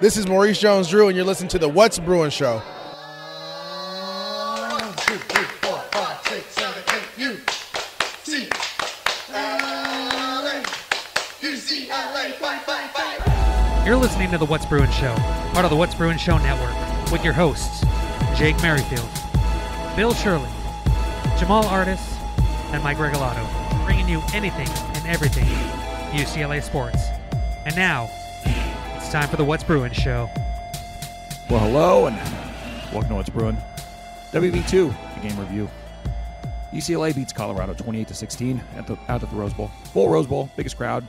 This is Maurice Jones-Drew, and you're listening to the What's Bruin Show. 1, 2, 3, 4, 5, 6, 7, 8, UCLA, fight. You're listening to the What's Bruin Show, part of the What's Bruin Show Network, with your hosts, Jake Merrifield, Bill Shirley, Jamaal Artis, and Mike Regalado, bringing you anything and everything UCLA sports. And now, it's time for the What's Bruin Show. Well, hello, and welcome to What's Bruin. WB2, the game review. UCLA beats Colorado 28-16 out at the Rose Bowl. Full Rose Bowl, biggest crowd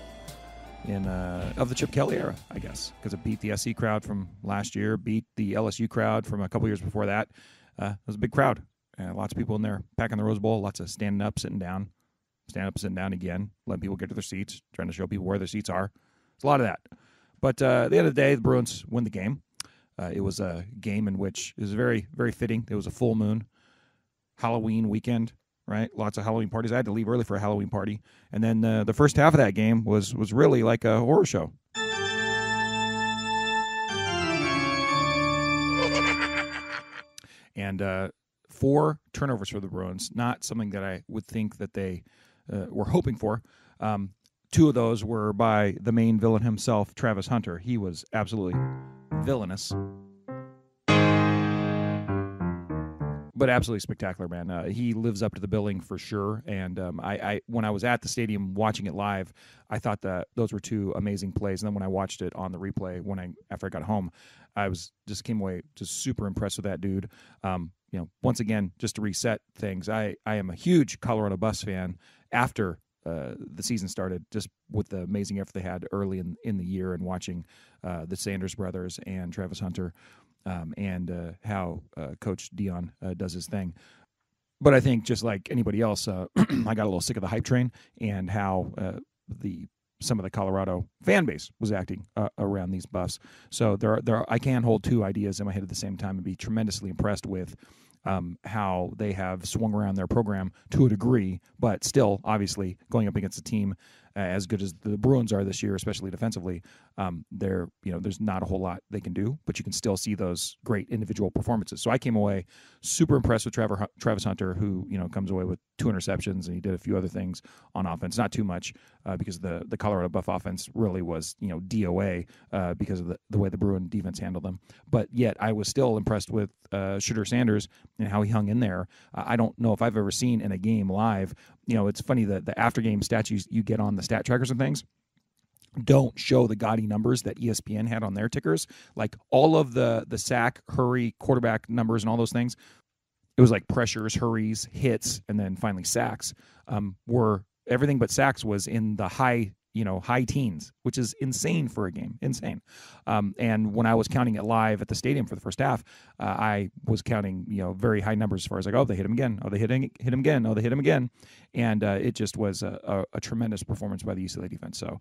of the Chip Kelly era, I guess, because it beat the SC crowd from last year, beat the LSU crowd from a couple years before that. It was a big crowd. Lots of people in there packing the Rose Bowl, lots of standing up, sitting down, again, letting people get to their seats, trying to show people where their seats are. It's a lot of that. But at the end of the day, the Bruins win the game. It was a game in which it was very, very fitting. It was a full moon, Halloween weekend, right? Lots of Halloween parties. I had to leave early for a Halloween party. And then the first half of that game was really like a horror show. And 4 turnovers for the Bruins, not something that I would think that they were hoping for. 2 of those were by the main villain himself, Travis Hunter. He was absolutely villainous, but absolutely spectacular, man. He lives up to the billing for sure. And I when I was at the stadium watching it live, I thought that those were 2 amazing plays. And then when I watched it on the replay, after I got home, I came away just super impressed with that dude. Once again, just to reset things, I am a huge Colorado Buffs fan after the season started, just with the amazing effort they had early in the year, and watching the Sanders brothers and Travis Hunter and how Coach Dion does his thing. But I think just like anybody else, I got a little sick of the hype train and how some of the Colorado fan base was acting around these Buffs. So I can hold 2 ideas in my head at the same time and be tremendously impressed with how they have swung around their program to a degree, but still, obviously, going up against a team as good as the Bruins are this year, especially defensively, there's not a whole lot they can do, but you can still see those great individual performances. So I came away super impressed with Travis Hunter, who comes away with 2 interceptions, and he did a few other things on offense. Not too much because the Colorado Buff offense really was DOA because of the way the Bruin defense handled them. But yet I was still impressed with Shedeur Sanders and how he hung in there. I don't know if I've ever seen in a game live. It's funny that the after-game stats you get on the stat trackers and things don't show the gaudy numbers that ESPN had on their tickers. Like all of the sack, hurry, quarterback numbers and all those things, it was like pressures, hurries, hits, and then finally sacks. Were everything but sacks was in the high teens, which is insane for a game, insane. And when I was counting it live at the stadium for the first half, I was counting, very high numbers as far as like, oh, they hit him again. Oh, they hit him again. Oh, they hit him again. And it just was a tremendous performance by the UCLA defense. So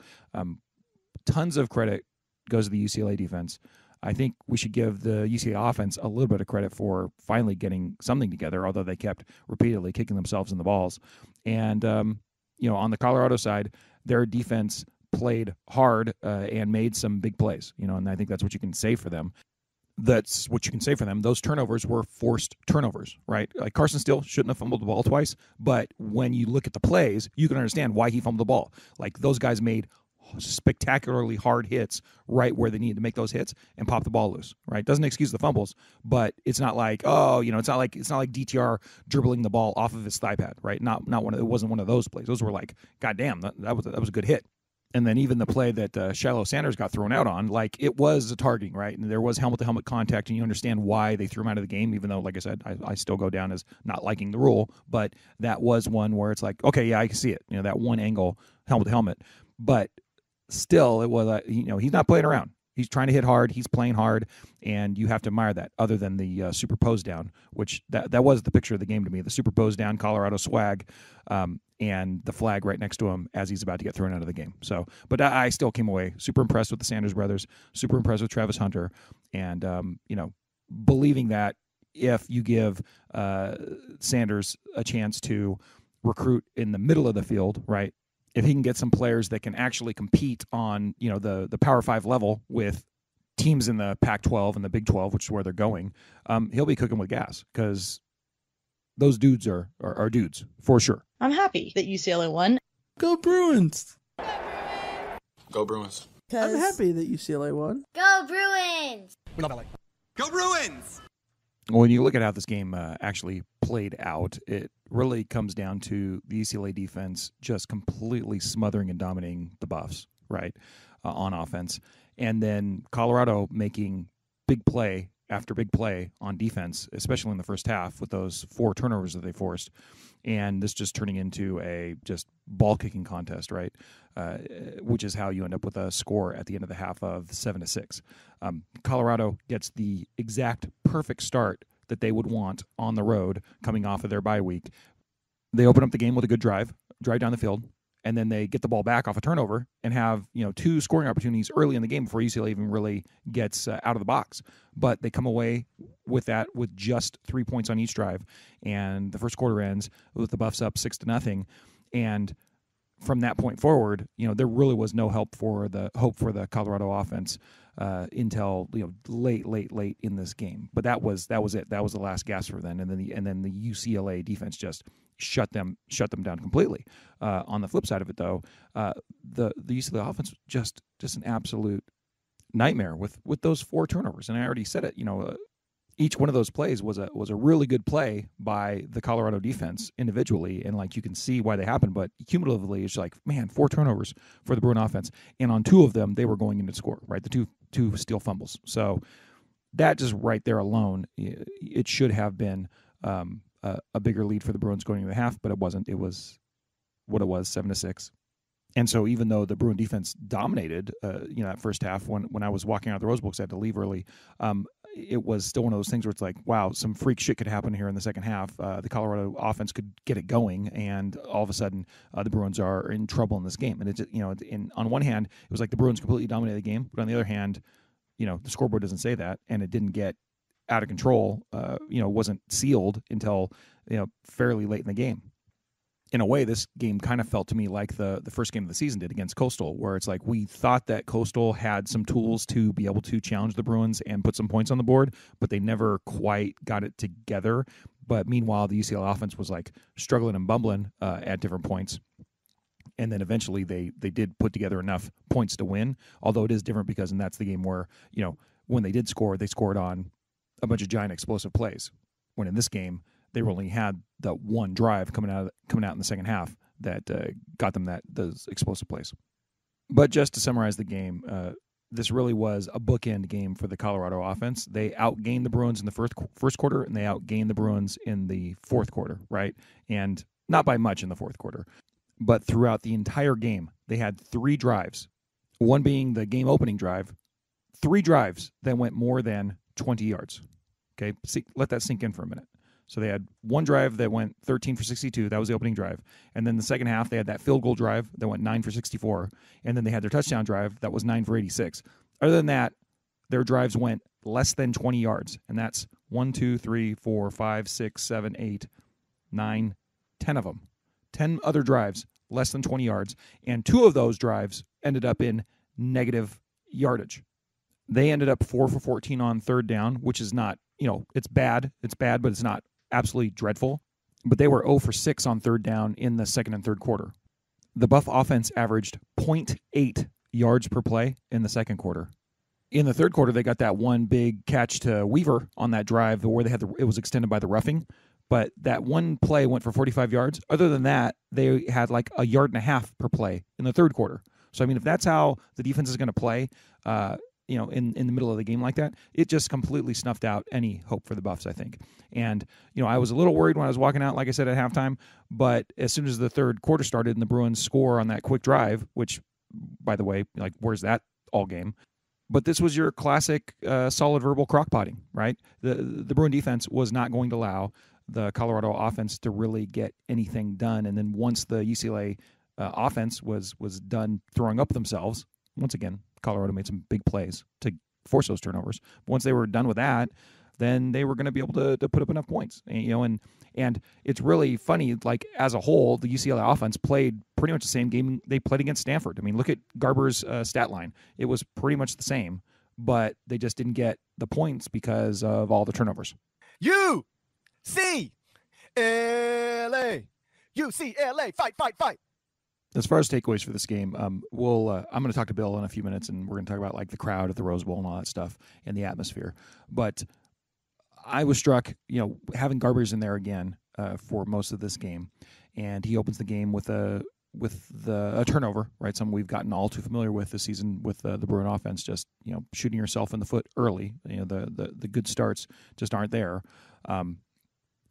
tons of credit goes to the UCLA defense. I think we should give the UCLA offense a little bit of credit for finally getting something together, although they kept repeatedly kicking themselves in the balls. And, on the Colorado side, their defense played hard and made some big plays, and I think that's what you can say for them. Those turnovers were forced turnovers, right? Like Carson Steele shouldn't have fumbled the ball twice, but when you look at the plays, you can understand why he fumbled the ball. Like those guys made spectacularly hard hits right where they needed to make those hits and pop the ball loose, right? Doesn't excuse the fumbles, but it's not like, it's not like DTR dribbling the ball off of his thigh pad, right? It wasn't one of those plays. Those were like, goddamn, that was a good hit. And then even the play that Shiloh Sanders got thrown out on, like it was a targeting, right? And there was helmet-to-helmet contact, and you understand why they threw him out of the game, even though, like I said, I still go down as not liking the rule. But that was one where it's like, okay, yeah, I can see it. That one angle, helmet-to-helmet. But still, it was, he's not playing around. He's trying to hit hard. He's playing hard, and you have to admire that. Other than the superposed down, which that was the picture of the game to me. The superposed down, Colorado swag, and the flag right next to him as he's about to get thrown out of the game. So, but I still came away super impressed with the Sanders brothers, super impressed with Travis Hunter, and believing that if you give Sanders a chance to recruit in the middle of the field, right? If he can get some players that can actually compete on, the Power 5 level with teams in the Pac-12 and the Big 12, which is where they're going, he'll be cooking with gas because those dudes are dudes for sure. I'm happy that UCLA won. Go Bruins! Go Bruins. I'm happy that UCLA won. Go Bruins! We love LA. Go Bruins! When you look at how this game actually played out, it really comes down to the UCLA defense just completely smothering and dominating the Buffs, right, on offense. And then Colorado making big play after big play on defense, especially in the first half with those 4 turnovers that they forced. And this just turning into a just ball-kicking contest, right, which is how you end up with a score at the end of the half of 7-6. Colorado gets the exact perfect start that they would want on the road coming off of their bye week. They open up the game with a good drive down the field, and then they get the ball back off a turnover and have 2 scoring opportunities early in the game before UCLA even really gets out of the box. But they come away with that with just 3 points on each drive, and the first quarter ends with the Buffs up 6-0. And from that point forward, there really was no hope for the Colorado offense until late in this game. But that was it. That was the last gasp for them. And then the UCLA defense just shut them down completely. On the flip side of it, though, the UCLA offense just an absolute nightmare with those 4 turnovers. And I already said it. Each one of those plays was a really good play by the Colorado defense individually, and you can see why they happened. But cumulatively, it's 4 turnovers for the Bruin offense, and on 2 of them they were going in to score. Right, the two steal fumbles. So that just right there alone, it should have been a bigger lead for the Bruins going into the half, but it wasn't. It was what it was, 7-6. And so even though the Bruin defense dominated, that first half, when I was walking out of the Rose Bowl because I had to leave early, it was still one of those things where it's wow, some freak shit could happen here in the second half. The Colorado offense could get it going, and all of a sudden the Bruins are in trouble in this game. And it's on one hand, it was like the Bruins completely dominated the game, but on the other hand, the scoreboard doesn't say that, and it didn't get out of control. Wasn't sealed until fairly late in the game. In a way, this game kind of felt to me like the first game of the season did against Coastal, where it's we thought that Coastal had some tools to be able to challenge the Bruins and put some points on the board, but they never quite got it together. But meanwhile, the UCLA offense was struggling and bumbling at different points. And then eventually they did put together enough points to win, although it is different because that's the game where, when they did score, they scored on a bunch of giant explosive plays. When in this game, they only had the one drive coming out in the second half that got them those explosive plays. But just to summarize the game, this really was a bookend game for the Colorado offense. They outgained the Bruins in the first quarter, and they outgained the Bruins in the fourth quarter, right? And not by much in the fourth quarter. But throughout the entire game, they had 3 drives, one being the game opening drive, 3 drives that went more than 20 yards. Okay, let that sink in for a minute. So they had one drive that went 13 for 62. That was the opening drive. And then the second half, they had that field goal drive that went 9 for 64. And then they had their touchdown drive that was 9 for 86. Other than that, their drives went less than 20 yards. And that's 1, 2, 3, 4, 5, 6, 7, 8, 9, 10 of them. 10 other drives, less than 20 yards. And 2 of those drives ended up in negative yardage. They ended up 4 for 14 on third down, which is not, it's bad. It's bad, but it's not absolutely dreadful. But they were 0 for 6 on third down in the second and third quarter. The Buff offense averaged 0.8 yards per play in the second quarter. In the third quarter, they got that one big catch to Weaver on that drive where it was extended by the roughing. But that one play went for 45 yards. Other than that, they had a yard and a half per play in the third quarter. So, if that's how the defense is going to play, in the middle of the game like that, it just completely snuffed out any hope for the Buffs, I think. And, I was a little worried when I was walking out, like I said, at halftime. But as soon as the third quarter started and the Bruins score on that quick drive, which, by the way, where's that all game? But this was your classic solid verbal crockpotting, right? The Bruin defense was not going to allow the Colorado offense to really get anything done. And then once the UCLA offense was done throwing up themselves, once again, Colorado made some big plays to force those turnovers. But once they were done with that, then they were going to be able to put up enough points. And it's really funny, as a whole, the UCLA offense played pretty much the same game they played against Stanford. Look at Garber's stat line. It was pretty much the same but they just didn't get the points because of all the turnovers. UCLA. UCLA. Fight, fight, fight. As far as takeaways for this game, I'm going to talk to Bill in a few minutes, and we're going to talk about like the crowd at the Rose Bowl and all that stuff and the atmosphere. But I was struck, having Garbers in there again for most of this game, and he opens the game with a turnover, right? Something we've gotten all too familiar with this season with the Bruin offense, just shooting yourself in the foot early. The good starts just aren't there.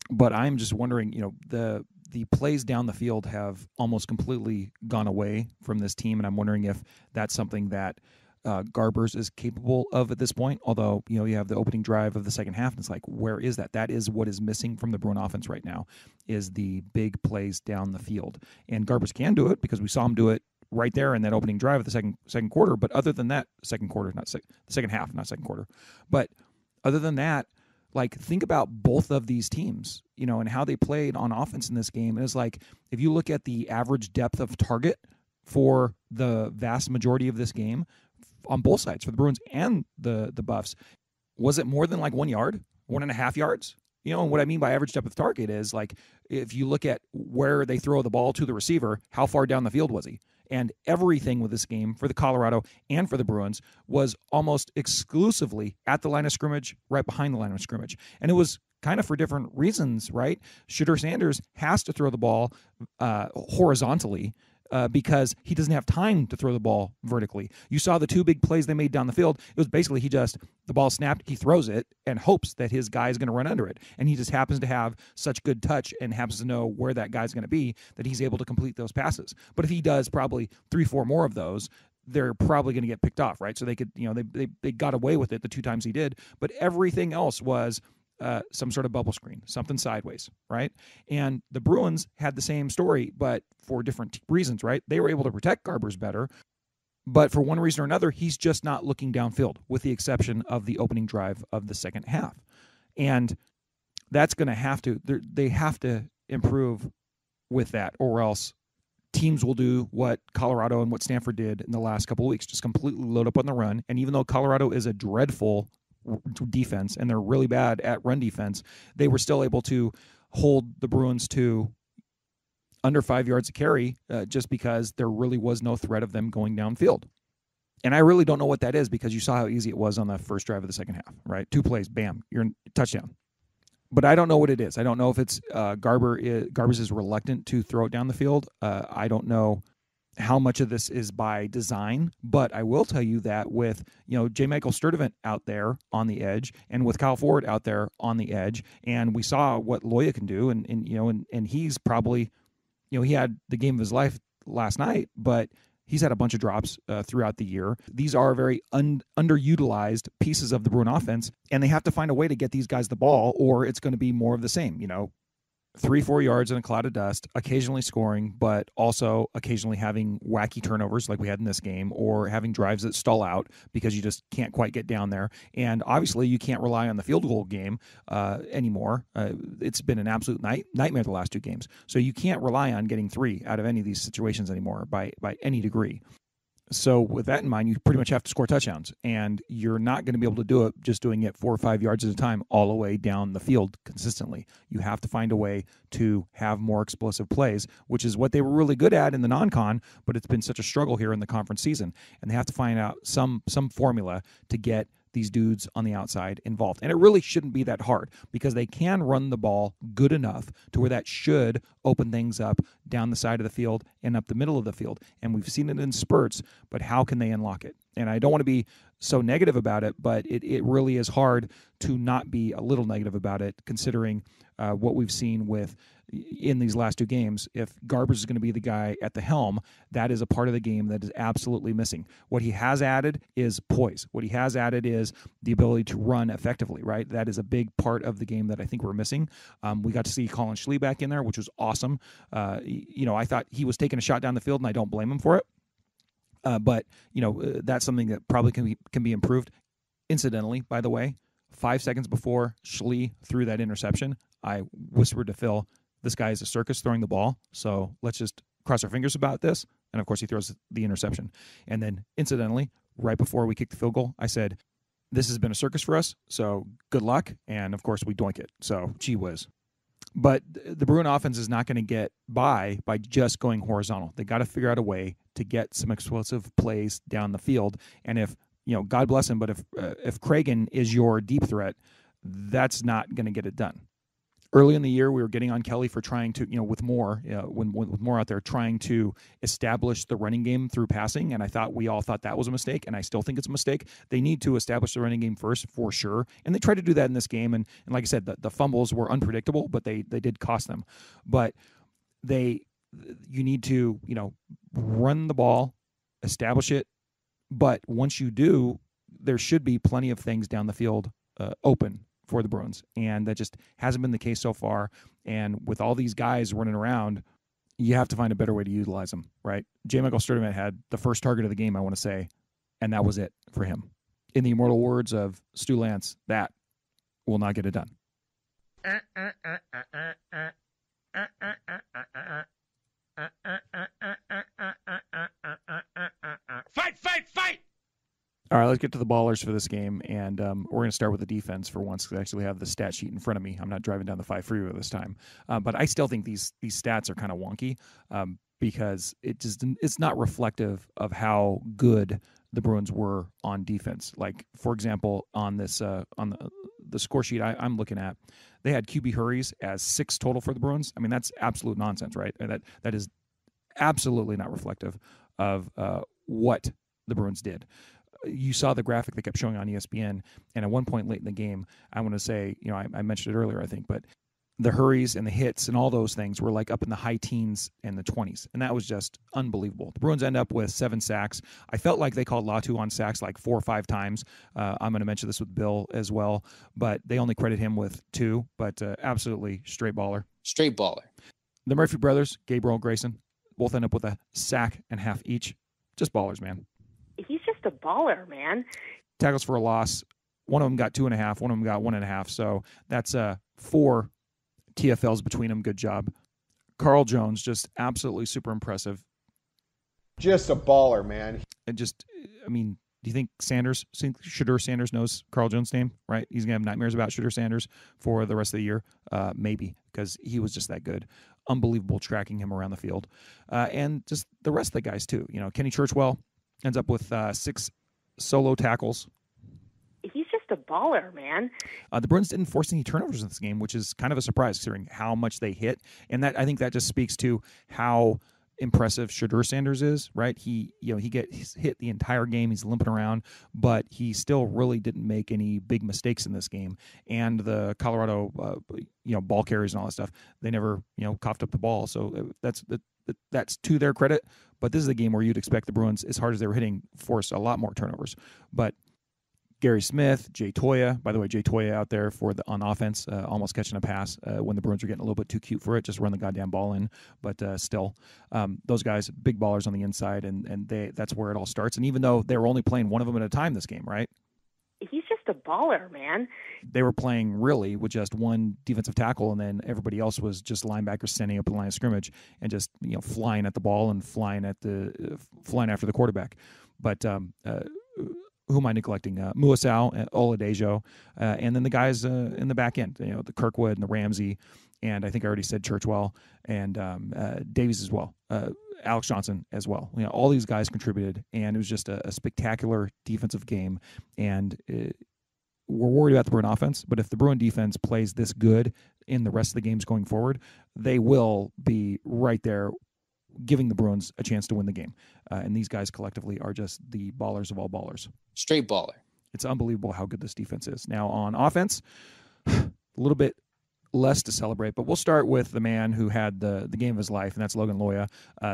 But I'm just wondering, the plays down the field have almost completely gone away from this team, and I'm wondering if that's something that Garbers is capable of at this point. Although, you have the opening drive of the second half, and it's like, where is that? That is what is missing from the Bruin offense right now, is the big plays down the field. And Garbers can do it because we saw him do it right there in that opening drive of the second quarter. But other than that, the second half, not second quarter. But other than that, like, think about both of these teams, and how they played on offense in this game. And it's like, if you look at the average depth of target for the vast majority of this game on both sides, for the Bruins and the Buffs, was it more than like 1 yard, 1.5 yards? And what I mean by average depth of target is, like, if you look at where they throw the ball to the receiver, how far down the field was he? And everything with this game for the Colorado and for the Bruins was almost exclusively at the line of scrimmage, right behind the line of scrimmage. And it was kind of for different reasons, right? Shooter Sanders has to throw the ball horizontally because he doesn't have time to throw the ball vertically. You saw the two big plays they made down the field. It was basically the ball snapped, he throws it, and hopes that his guy is going to run under it. And he just happens to have such good touch and happens to know where that guy's going to be that he's able to complete those passes. But if he does probably 3-4 more of those, they're probably going to get picked off, right? So they could, they got away with it the two times he did. But everything else was some sort of bubble screen, something sideways, right? And the Bruins had the same story, but for different reasons, right? They were able to protect Garbers better, but for one reason or another, he's just not looking downfield, with the exception of the opening drive of the second half. And that's going to they have to improve with that, or else teams will do what Colorado and what Stanford did in the last couple of weeks, just completely load up on the run. And even though Colorado is a dreadful defense and they're really bad at run defense, they were still able to hold the Bruins to under 5 yards a carry just because there really was no threat of them going downfield. And I really don't know what that is, because you saw how easy it was on the first drive of the second half, right? 2 plays, bam, you're in touchdown. But I don't know what it is. I don't know if it's Garbers is reluctant to throw it down the field. I don't know how much of this is by design, but I will tell you that with, J. Michael Sturdivant out there on the edge, and with Kyle Ford out there on the edge, and we saw what Loya can do, and he's probably, he had the game of his life last night, but he's had a bunch of drops throughout the year. These are very underutilized pieces of the Bruin offense, and they have to find a way to get these guys the ball, or it's going to be more of the same, 3-4 yards in a cloud of dust, occasionally scoring, but also occasionally having wacky turnovers like we had in this game, or having drives that stall out because you just can't quite get down there. And obviously you can't rely on the field goal game anymore. It's been an absolute nightmare the last 2 games. So you can't rely on getting 3 out of any of these situations anymore by any degree. So with that in mind, you pretty much have to score touchdowns, and you're not going to be able to do it just doing it 4 or 5 yards at a time all the way down the field consistently. You have to find a way to have more explosive plays, which is what they were really good at in the non-con, but it's been such a struggle here in the conference season. And they have to find out some formula to get these dudes on the outside involved. And it really shouldn't be that hard, because they can run the ball good enough to where that should open things up down the side of the field and up the middle of the field. And we've seen it in spurts, but how can they unlock it? And I don't want to be so negative about it, but it really is hard to not be a little negative about it, considering what we've seen in these last 2 games. If Garbers is going to be the guy at the helm, that is a part of the game that is absolutely missing. What he has added is poise. What he has added is the ability to run effectively, right? That is a big part of the game that I think we're missing. We got to see Colin Schley back in there, which was awesome. I thought he was taking a shot down the field, and I don't blame him for it. But that's something that probably can be improved. Incidentally, by the way, 5 seconds before Schley threw that interception, I whispered to Phil, this guy is a circus throwing the ball, so let's just cross our fingers about this. And, of course, he throws the interception. And then, incidentally, right before we kicked the field goal, I said, this has been a circus for us, so good luck. And, of course, we doink it. So, gee whiz. But the Bruin offense is not going to get by just going horizontal. They got to figure out a way to get some explosive plays down the field. And if, God bless him, but if Cragen is your deep threat, that's not going to get it done. Early in the year, we were getting on Kelly for trying to, with Moore, with Moore out there, trying to establish the running game through passing. And we all thought that was a mistake, and I still think it's a mistake. They need to establish the running game first, for sure. And they tried to do that in this game. And like I said, the fumbles were unpredictable, but they did cost them. But you need to, run the ball, establish it. But once you do, there should be plenty of things down the field open for the Bruins, and that just hasn't been the case so far. And with all these guys running around, you have to find a better way to utilize them, right? J. Michael Sturtevant had the first target of the game, I want to say, and that was it for him. In the immortal words of Stu Lance, that will not get it done. Fight, fight, fight! All right, let's get to the ballers for this game, and we're going to start with the defense for once, because I actually have the stat sheet in front of me. I'm not driving down the 5 freeway this time. But I still think these stats are kind of wonky because it's not reflective of how good the Bruins were on defense. Like, for example, on this on the score sheet I'm looking at, they had QB hurries as 6 total for the Bruins. I mean, that's absolute nonsense, right? That is absolutely not reflective of what the Bruins did. You saw the graphic they kept showing on ESPN, and at one point late in the game, I want to say, I mentioned it earlier, I think, but the hurries and the hits and all those things were like up in the high teens and the 20s, and that was just unbelievable. The Bruins end up with 7 sacks. I felt like they called Latu on sacks like 4 or 5 times. I'm going to mention this with Bill as well, but they only credit him with 2, but absolutely straight baller. Straight baller. The Murphy brothers, Gabriel and Grayson, both end up with a sack and half each. Just ballers, man. He's just a baller, man. Tackles for a loss. One of them got 2.5. One of them got 1.5. So that's 4 TFLs between them. Good job. Carl Jones, just absolutely super impressive. Just a baller, man. And do you think Shadur Sanders knows Carl Jones' name, right? He's going to have nightmares about Shadur Sanders for the rest of the year. Maybe, because he was just that good. Unbelievable tracking him around the field. And just the rest of the guys, too. Kenny Churchwell ends up with 6 solo tackles. He's just a baller, man. The Bruins didn't force any turnovers in this game, which is kind of a surprise considering how much they hit. And I think that just speaks to how impressive Shadur Sanders is, right? He gets hit the entire game. He's limping around, but he still really didn't make any big mistakes in this game. And the Colorado, ball carries and all that stuff, they never, coughed up the ball. So that's to their credit. But this is a game where you'd expect the Bruins, as hard as they were hitting, force a lot more turnovers. But Gary Smith, Jay Toya, by the way, Jay Toya out there on offense, almost catching a pass when the Bruins were getting a little bit too cute for it, just run the goddamn ball in. But still, those guys, big ballers on the inside, and that's where it all starts. And even though they were only playing one of them at a time this game, right? He's just a baller, man. They were playing really with just one defensive tackle, and then everybody else was just linebackers standing up in the line of scrimmage and just flying at the ball and flying after the quarterback. But who am I neglecting? Muasau, Oladejo, and then the guys in the back end, the Kirkwood and the Ramsey, and I think I already said Churchwell and Davies as well. Alex Johnson as well. All these guys contributed, and it was just a spectacular defensive game. And we're worried about the Bruin offense, but if the Bruin defense plays this good in the rest of the games going forward, they will be right there giving the Bruins a chance to win the game. And these guys collectively are just the ballers of all ballers. Straight baller. It's unbelievable how good this defense is. Now on offense, a little bit less to celebrate, but we'll start with the man who had the game of his life, and that's Logan Loya.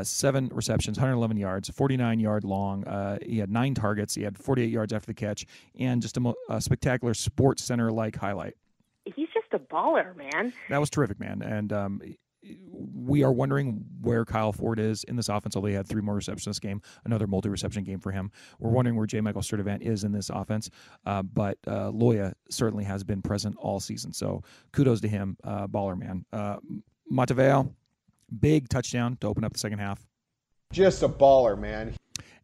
7 receptions, 111 yards, 49-yard long. He had 9 targets. He had 48 yards after the catch, and just a spectacular Sports Center-like highlight. He's just a baller, man. That was terrific, man. And we are wondering where Kyle Ford is in this offense, although he had 3 more receptions this game, another multi-reception game for him. We're wondering where J. Michael Sturtevant is in this offense, but Loya certainly has been present all season, so kudos to him, baller, man. Mataveo, big touchdown to open up the second half. Just a baller, man.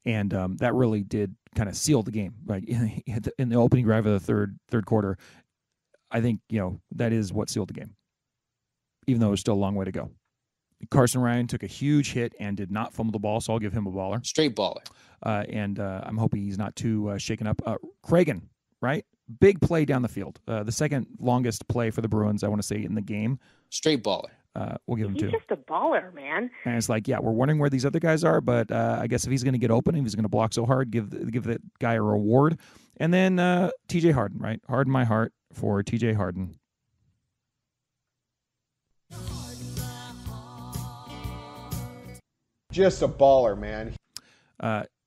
and that really did kind of seal the game. Right in the opening drive of the third quarter, I think that is what sealed the game, even though there's still a long way to go. Carson Ryan took a huge hit and did not fumble the ball, so I'll give him a baller. Straight baller. And I'm hoping he's not too shaken up. Cragen, right? Big play down the field. The second longest play for the Bruins, I want to say, in the game. Straight baller. We'll give him He's two. just a baller, man. And it's like, yeah, we're wondering where these other guys are, but I guess if he's going to get open, if he's going to block so hard, give that guy a reward. And then TJ Harden, right? Harden my heart for TJ Harden. Just a baller, man.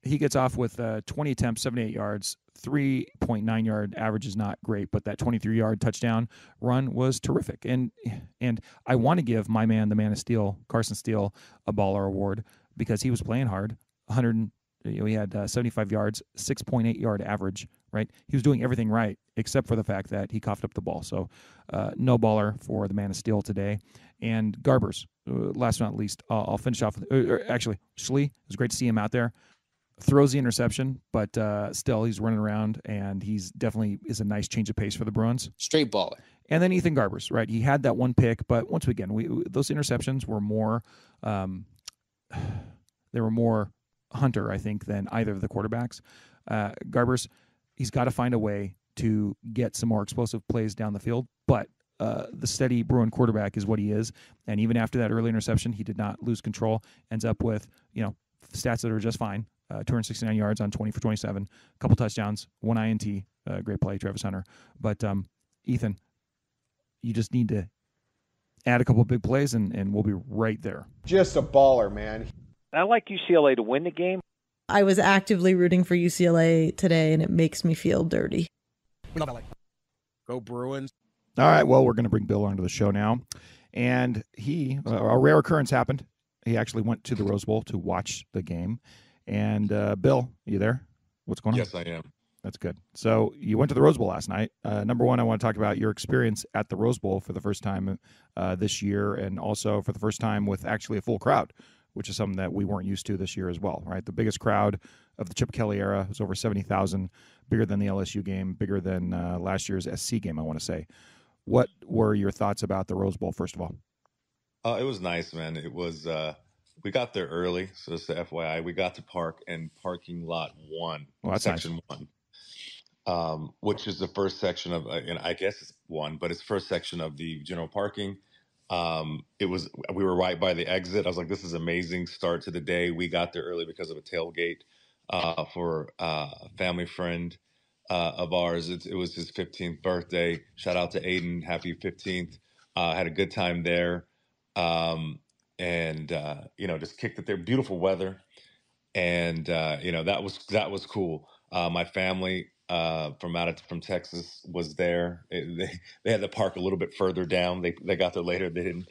He gets off with 20 attempts, 78 yards, 3.9 yard average is not great, but that 23-yard touchdown run was terrific. And I want to give my man, the man of steel, Carson Steele, a baller award because he was playing hard. He had 75 yards, 6.8 yard average, right? He was doing everything right except for the fact that he coughed up the ball. So no baller for the man of steel today. And Garbers, last but not least, I'll finish off with, actually, Schlee, it was great to see him out there. Throws the interception, but still he's running around, and he's definitely is a nice change of pace for the Bruins. Straight baller. And then Ethan Garbers, right? He had that one pick, but once again, those interceptions were more, they were more Hunter, I think, than either of the quarterbacks. Garbers, he's got to find a way to get some more explosive plays down the field, but the steady Bruin quarterback is what he is, and even after that early interception, he did not lose control. Ends up with stats that are just fine. 269 yards on 20 for 27, a couple touchdowns, one INT, great play, Travis Hunter. But Ethan, you just need to add a couple of big plays, and we'll be right there. Just a baller, man. I like UCLA to win the game. I was actively rooting for UCLA today, and it makes me feel dirty. Go Bruins. All right, well, we're going to bring Bill onto the show now. And a rare occurrence happened. He actually went to the Rose Bowl to watch the game. And Bill, you there? What's going on? Yes, I am. That's good. So you went to the Rose Bowl last night. Number one, I want to talk about your experience at the Rose Bowl for the first time this year, and also for the first time with actually a full crowd, which is something that we weren't used to this year as well, right? The biggest crowd of the Chip Kelly era was over 70,000, bigger than the LSU game, bigger than last year's SC game, I want to say. What were your thoughts about the Rose Bowl, first of all? It was nice, man. It was. We got there early, so just the FYI, we got to park in parking lot 1, section nice. 1, which is the first section of, and I guess it's 1, but it's first section of the general parking. We were right by the exit. I was like, this is amazing start to the day. We got there early because of a tailgate for a family friend of ours. It was his 15th birthday. Shout out to Aiden. Happy 15th. Had a good time there. And just kicked it there. Beautiful weather. And, that was cool. My family from Texas was there. They had to park a little bit further down. They got there later. They didn't,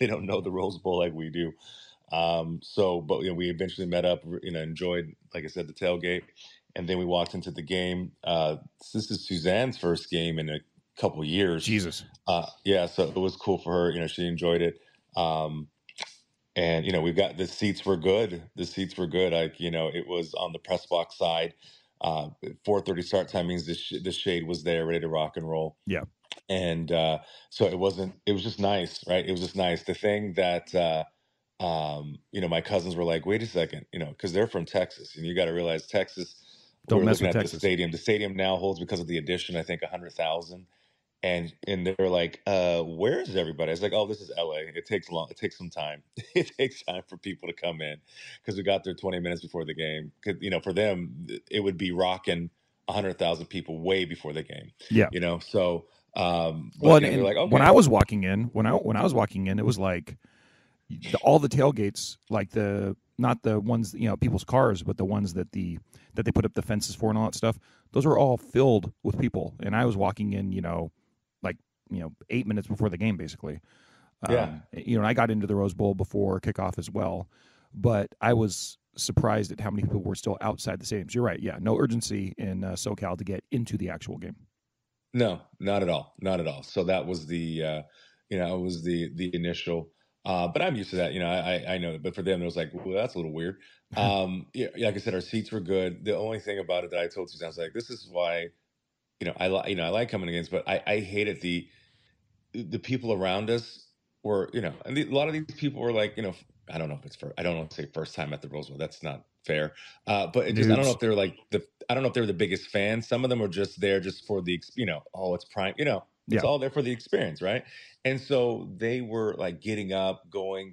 they don't know the Rose Bowl like we do. But we eventually met up, enjoyed, like I said, the tailgate. And then we walked into the game. This is Suzanne's first game in a couple years. Jesus. Yeah. So it was cool for her. She enjoyed it. And we've got the seats were good. The seats were good. It was on the press box side. 4:30 start time means the shade was there, ready to rock and roll. Yeah. And so it was just nice, right? It was just nice. The thing that my cousins were like, wait a second, because they're from Texas, and you got to realize Texas. Don't we're mess looking with at Texas. the stadium. The stadium now holds, because of the addition, I think 100,000. And they're like, where is everybody? I was like, oh, this is LA. It takes some time. It takes time for people to come in, because we got there 20 minutes before the game. For them, it would be rocking 100,000 people way before the game. Yeah. So they're like, okay. When I was walking in, it was like all the tailgates, like not the ones, people's cars, but the ones that they put up the fences for and all that stuff. Those are all filled with people. And I was walking in, 8 minutes before the game, basically. And I got into the Rose Bowl before kickoff as well, but I was surprised at how many people were still outside the stadiums. You're right. Yeah. No urgency in SoCal to get into the actual game. No, not at all. Not at all. So that was the initial But I'm used to that. I know. But for them, it was like, well, that's a little weird. Like I said, our seats were good. The only thing about it that I told Suzanne, I was like, this is why, I like coming against, but I hated the people around us were, and a lot of these people were like, I don't know if it's I don't want to say first time at the Rose Bowl. That's not fair. But it just, I don't know Noobs. if they're like I don't know if they were the biggest fans. Some of them were just there just for the, oh, it's prime, it's Yeah. all there for the experience, right? And so they were like getting up, coming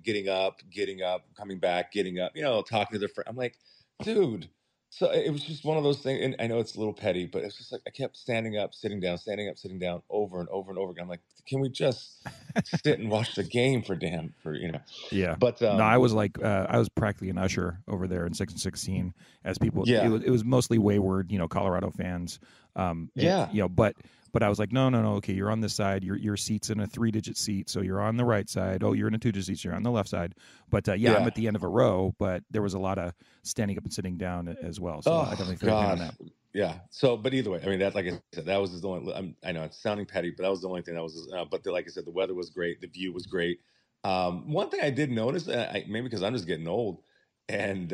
back, getting up, talking to their friend. I'm like, dude. So it was just one of those things, and I know it's a little petty, but it's just like I kept standing up, sitting down, over and over and over again. I'm like, can we just sit and watch the game Yeah. But no, I was like, I was practically an usher over there in 6 and 16 as people. Yeah. It was mostly wayward, Colorado fans. Yeah. But I was like, no. Okay, you're on this side. Your seat's in a 3-digit seat, so you're on the right side. Oh, you're in a 2-digit seat, so you're on the left side. But I'm at the end of a row. But there was a lot of standing up and sitting down as well. So I definitely feel on that. Yeah. So, but either way, I mean, that, like I said, that was the only. I know it's sounding petty, but that was the only thing that was. Like I said, the weather was great. The view was great. One thing I did notice, maybe because I'm just getting old, and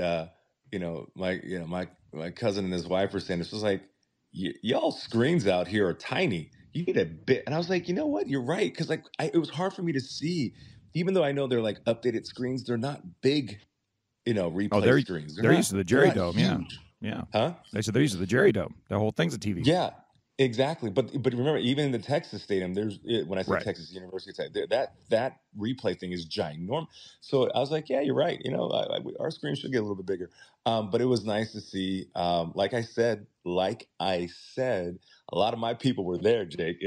my cousin and his wife were saying this was like, y'all screens out here are tiny. You need a bit, and I was like, you know what? You're right, because like it was hard for me to see, even though I know they're like updated screens. They're not big, replay screens. They're used to the Jerry Dome, huge. Yeah. Huh? They said they're used to the Jerry Dome. The whole thing's a TV. Yeah, exactly. But remember, even in the Texas Stadium, when I say Right. Texas University, that replay thing is ginormous. So I was like, yeah, you're right. Our screen should get a little bit bigger. But it was nice to see. Like I said, a lot of my people were there, Jake.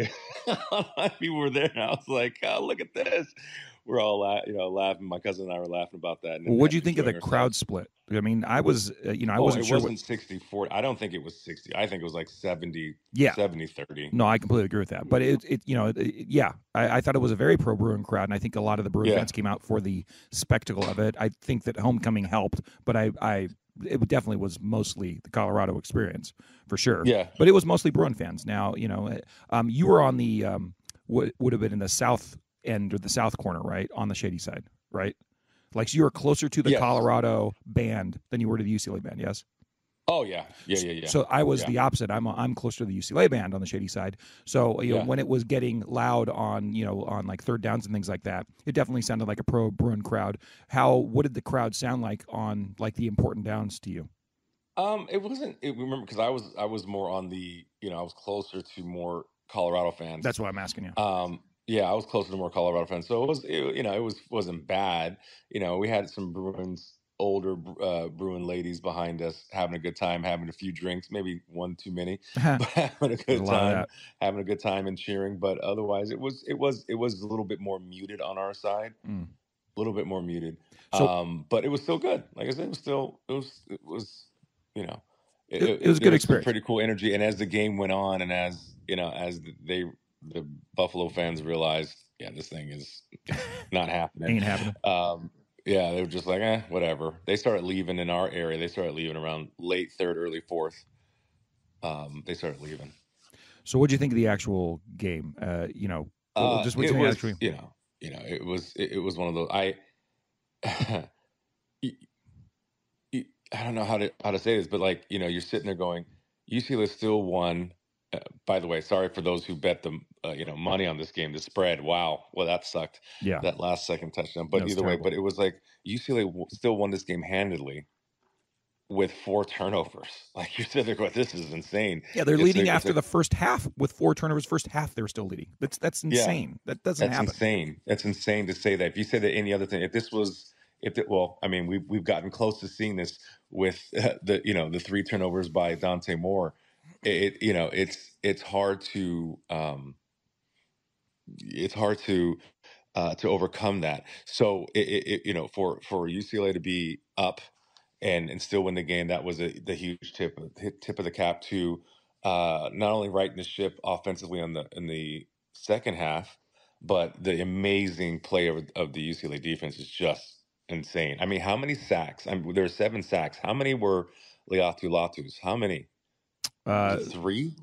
A lot of my people were there, and I was like, oh, look at this. We're all laughing. My cousin and I were laughing about that. Well, what do you think of the crowd split? I mean, I was, I wasn't sure. It wasn't 60-40. I don't think it was 60. I think it was like 70, Yeah. 70-30. No, I completely agree with that. But I thought it was a very pro Bruin crowd, and I think a lot of the Bruin fans came out for the spectacle of it. I think that homecoming helped, but it definitely was mostly the Colorado experience for sure. Yeah. But it was mostly Bruin fans. Now, you were on the what would have been in the south end or the south corner, right, on the shady side, right? Like, so you were closer to the Colorado band than you were to the UCLA band, yes? Oh yeah. So I was the opposite. I'm closer to the UCLA band on the shady side. So when it was getting loud on like third downs and things like that, it definitely sounded like a pro Bruin crowd. What did the crowd sound like on like the important downs to you? It wasn't. Remember, because I was more on the. I was closer to more Colorado fans. That's what I'm asking you. Yeah, I was closer to more Colorado fans, so wasn't bad. We had some older Bruin ladies behind us having a good time, having a few drinks, maybe one too many, but having a good time and cheering. But otherwise, it was a little bit more muted on our side, a little bit more muted. But it was still good. Like I said, it was a good experience. Pretty cool energy. And as the game went on, and as the Buffalo fans realized, this thing is not happening. Ain't happening. They were just like, whatever. They started leaving in our area. They started leaving around late third, early fourth. They started leaving. So what do you think of the actual game? Just what you think actually. It was one of those. I don't know how to say this, but like, you're sitting there going, UCLA still won. By the way, sorry for those who bet the money on this game, the spread. Wow, well, that sucked. Yeah, that last second touchdown. But either way, it was like UCLA still won this game handedly with 4 turnovers. Like, you said, they're going, this is insane. Yeah, they're leading after the first half with 4 turnovers. First half, they're still leading. That's insane. That doesn't happen. That's insane. That's insane to say that. If you say that any other thing, we've gotten close to seeing this with the 3 turnovers by Dante Moore. It's hard to overcome that. So for UCLA to be up and still win the game, that was the huge tip of the cap to not only righting the ship offensively in the second half, but the amazing play of the UCLA defense is just insane. I mean, how many sacks? There are 7 sacks. How many were Leatu Latus? How many? 3?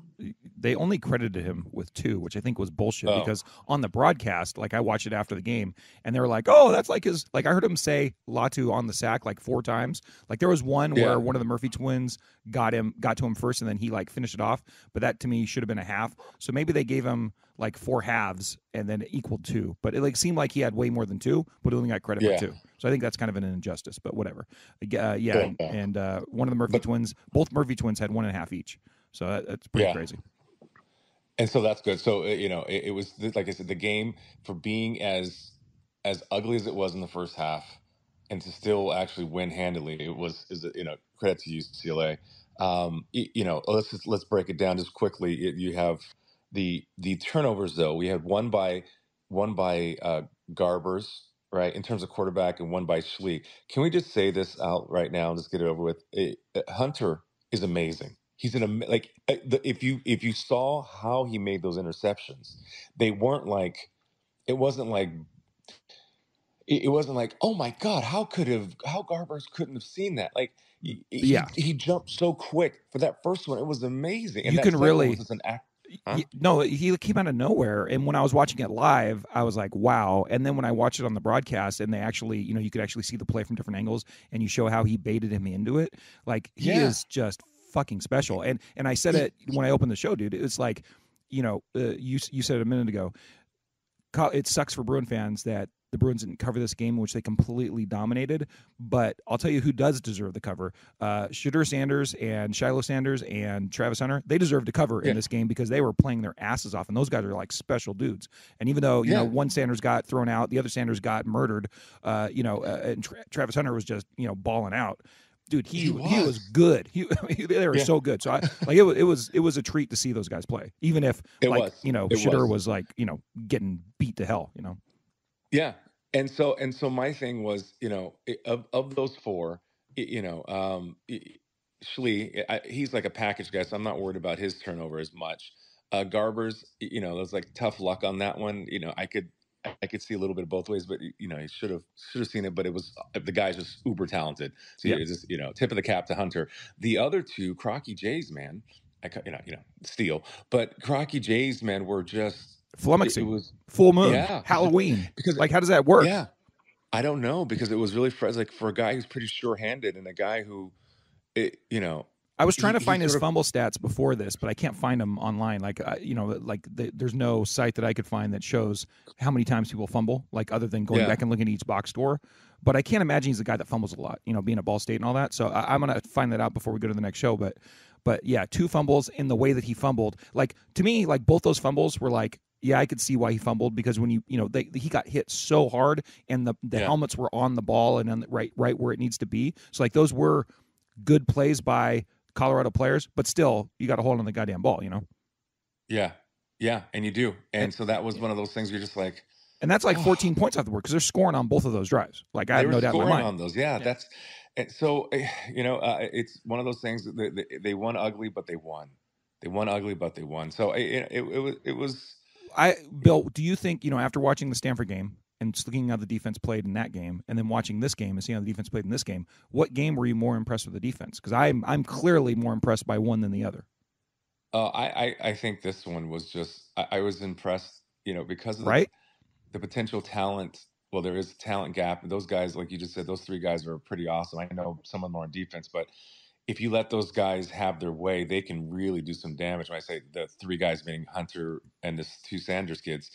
they only credited him with 2, which I think was bullshit because Oh. on the broadcast, like I watched it after the game, and they were like, "Oh, that's like his." Like I heard him say Latu on the sack like 4 times. Like there was one Yeah. where one of the Murphy twins got to him first, and then he like finished it off. But that to me should have been a half. So maybe they gave him like 4 halves and then it equaled 2. But it like seemed like he had way more than 2, but he only got credit Yeah. for 2. So I think that's kind of an injustice. But whatever. Yeah, Yeah. and one of the Murphy twins, both Murphy twins had 1.5 each. So that's pretty crazy. And so that's good. So it was like I said, the game for being as ugly as it was in the first half, and to still actually win handily, credit to UCLA. Let's break it down just quickly. You have the turnovers though. We had one by Garbers, right, in terms of quarterback, and one by Schlee. Can we just say this out right now and just get it over with? Hunter is amazing. He's if you saw how he made those interceptions, they weren't like it wasn't like oh my god, how Garbers couldn't have seen that? Like he jumped so quick for that first one. It was amazing. And You that can second really one was just an act. Huh? No, he came out of nowhere. And when I was watching it live, I was like, wow. And then when I watched it on the broadcast and they actually, you could actually see the play from different angles and you show how he baited him into it. Like he is just fucking special. And I said it when I opened the show, dude. It's like, you said it a minute ago. It sucks for Bruin fans that the Bruins didn't cover this game, which they completely dominated. But I'll tell you who does deserve the cover. Shadur Sanders and Shiloh Sanders and Travis Hunter, they deserve to cover in this game because they were playing their asses off. And those guys are like special dudes. And even though, one Sanders got thrown out, the other Sanders got murdered, and Travis Hunter was just, balling out. Dude, he was good. They were so good. So it was a treat to see those guys play, even if Shadur was like getting beat to hell. Yeah, and so my thing was of those 4, Schlee, he's like a package guy, so I'm not worried about his turnover as much. Garbers, it was like tough luck on that one. I could see a little bit of both ways, but he should have seen it. But it was the guy's just uber talented. So it's just tip of the cap to Hunter. The other 2, Crocky Jays, man, steal. But Crocky Jays, man, were just flummoxing. It was full moon, Halloween. Because how does that work? Yeah, I don't know, because it was really like for a guy who's pretty sure-handed and a guy who, I was trying to find his fumble stats before this, but I can't find them online. There's no site that I could find that shows how many times people fumble, like other than going back and looking at each box score. But I can't imagine he's a guy that fumbles a lot, being at Ball State and all that. So I'm going to find that out before we go to the next show. But yeah, 2 fumbles in the way that he fumbled. Like to me, like both those fumbles were like, yeah, I could see why he fumbled because when he got hit so hard and the helmets were on the ball and on the right where it needs to be. So like those were good plays by Colorado players, but still you got to hold on the goddamn ball, Yeah, and you do. And so that was one of those things you're just like, and that's like 14 points off the board because they're scoring on both of those drives. Like I have no doubt in my mind on those. Yeah, that's and so it's one of those things that they won ugly, but they won. They won ugly, but they won. So it was. Bill, do you think after watching the Stanford game and just looking at how the defense played in that game, and then watching this game and seeing how the defense played in this game, what game were you more impressed with the defense? Because I'm clearly more impressed by one than the other. I think this one was just I was impressed, because of the potential talent. Well, there is a talent gap. Those guys, like you just said, those 3 guys are pretty awesome. I know some of them are on defense, but if you let those guys have their way, they can really do some damage. When I say the 3 guys being Hunter and the 2 Sanders kids,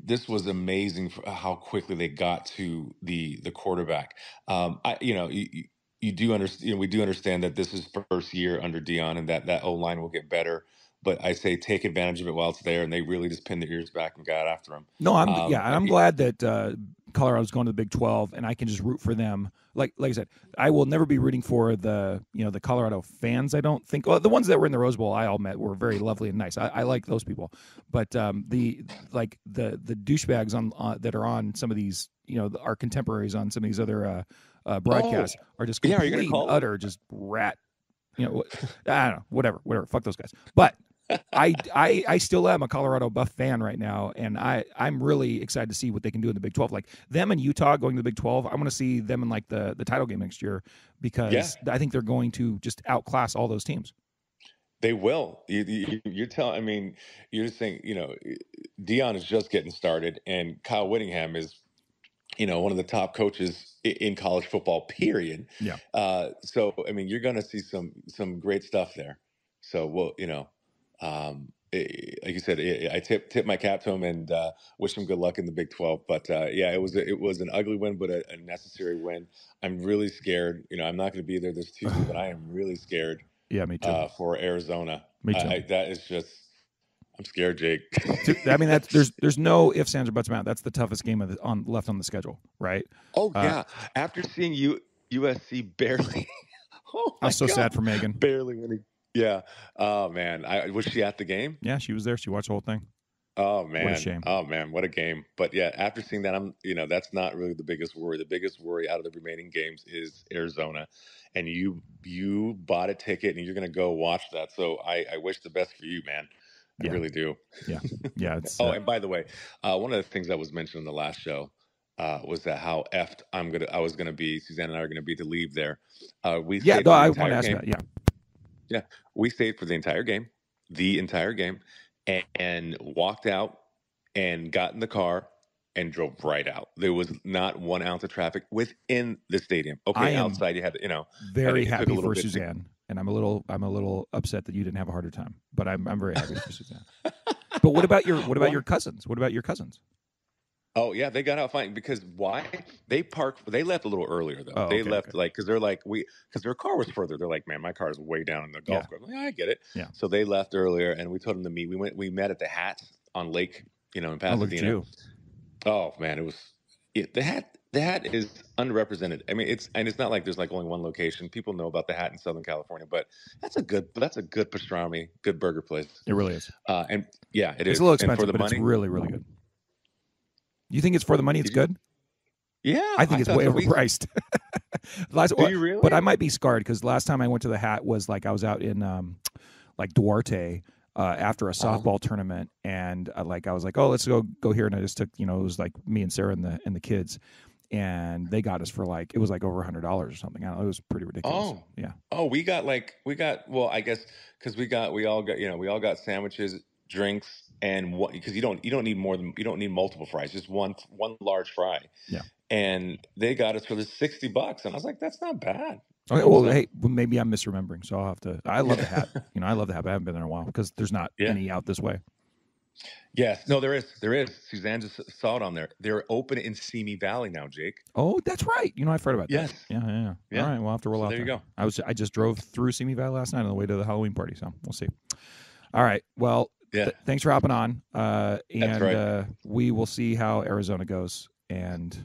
this was amazing for how quickly they got to the quarterback. You do understand. We do understand that this is first year under Dion, and that O-line will get better. But I say take advantage of it while it's there, and they really just pinned their ears back and got after him. No, I'm glad that Colorado's going to the Big 12, and I can just root for them. Like I said, I will never be rooting for the Colorado fans. I don't think. Well, the ones that were in the Rose Bowl, I all met were very lovely and nice. I like those people, but the douchebags on that are on some of these, our contemporaries on some of these other broadcasts are just complete utter just rat. I don't know, whatever. Fuck those guys. But I still am a Colorado Buff fan right now, and I'm really excited to see what they can do in the Big 12. Like them and Utah going to the Big 12, I want to see them in like the title game next year because I think they're going to just outclass all those teams. They will. You're telling. I mean, you're just saying. Dion is just getting started, and Kyle Whittingham is, one of the top coaches in college football. Period. Yeah. So I mean, you're going to see some great stuff there. So like you said, I tip my cap to him and wish him good luck in the Big 12. But yeah, it was an ugly win, but a necessary win. I'm really scared. I'm not going to be there this Tuesday, but I am really scared. Yeah, me too. For Arizona. Me too. That is just. I'm scared, Jake. I mean, there's no ifs, ands, or buts about it. That's the toughest game left on the schedule, right? Oh yeah. After seeing USC barely. I was so sad for Megan. Barely winning. Yeah. Oh man. Was she at the game? Yeah, she was there. She watched the whole thing. Oh man. What a shame. Oh man, what a game. But yeah, after seeing that, that's not really the biggest worry. The biggest worry out of the remaining games is Arizona. And you bought a ticket and you're gonna go watch that. So I wish the best for you, man. I really do. Yeah. Yeah. It's oh, and by the way, one of the things that was mentioned in the last show was that how effed I was gonna be. Suzanne and I are gonna be to leave there. I want to ask that. Yeah. Yeah. We stayed for the entire game, and walked out and got in the car and drove right out. There was not 1 ounce of traffic within the stadium. Okay, outside you had, very happy for Suzanne, and I'm a little upset that you didn't have a harder time. But I'm very happy for Suzanne. But what about your cousins? What about your cousins? Oh yeah, they got out fine. Because why? They left a little earlier though. They left because they're like because their car was further. They're like, man, my car is way down in the golf course. Like, I get it. Yeah. So they left earlier, and we told them to meet. We met at the Hat on Lake, in Pasadena. Oh man, it was the Hat is underrepresented. I mean, it's not like there's like only one location. People know about the Hat in Southern California, but that's a good pastrami, good burger place. It really is. And yeah, it is. It's a little expensive, for the but money, it's really, really good. You think it's for the money? It's good. Yeah, I think it's way overpriced. Do you really? But I might be scarred because last time I went to the Hat was like I was out in like Duarte. After a softball tournament, and I was like, oh, let's go here, and I just took, it was like me and Sarah and the kids, and they got us for it was like over $100 or something. I don't know, it was pretty ridiculous. Oh yeah. Oh, we got well, I guess because we all got sandwiches, drinks, and what, because you don't need multiple fries, just one large fry. Yeah. And they got us for the $60, and I was like, that's not bad. Okay, well, hey, maybe I'm misremembering, so I'll have to. I love the Hat. I love the Hat. But I haven't been there in a while because there's not any out this way. Yes, no, there is. Suzanne just saw it on there. They're open in Simi Valley now, Jake. Oh, that's right. I've heard about that. Yes. Yeah. All right, we'll have to roll out there. You go. I just drove through Simi Valley last night on the way to the Halloween party, so we'll see. All right. Well, thanks for hopping on. And that's right. We will see how Arizona goes. And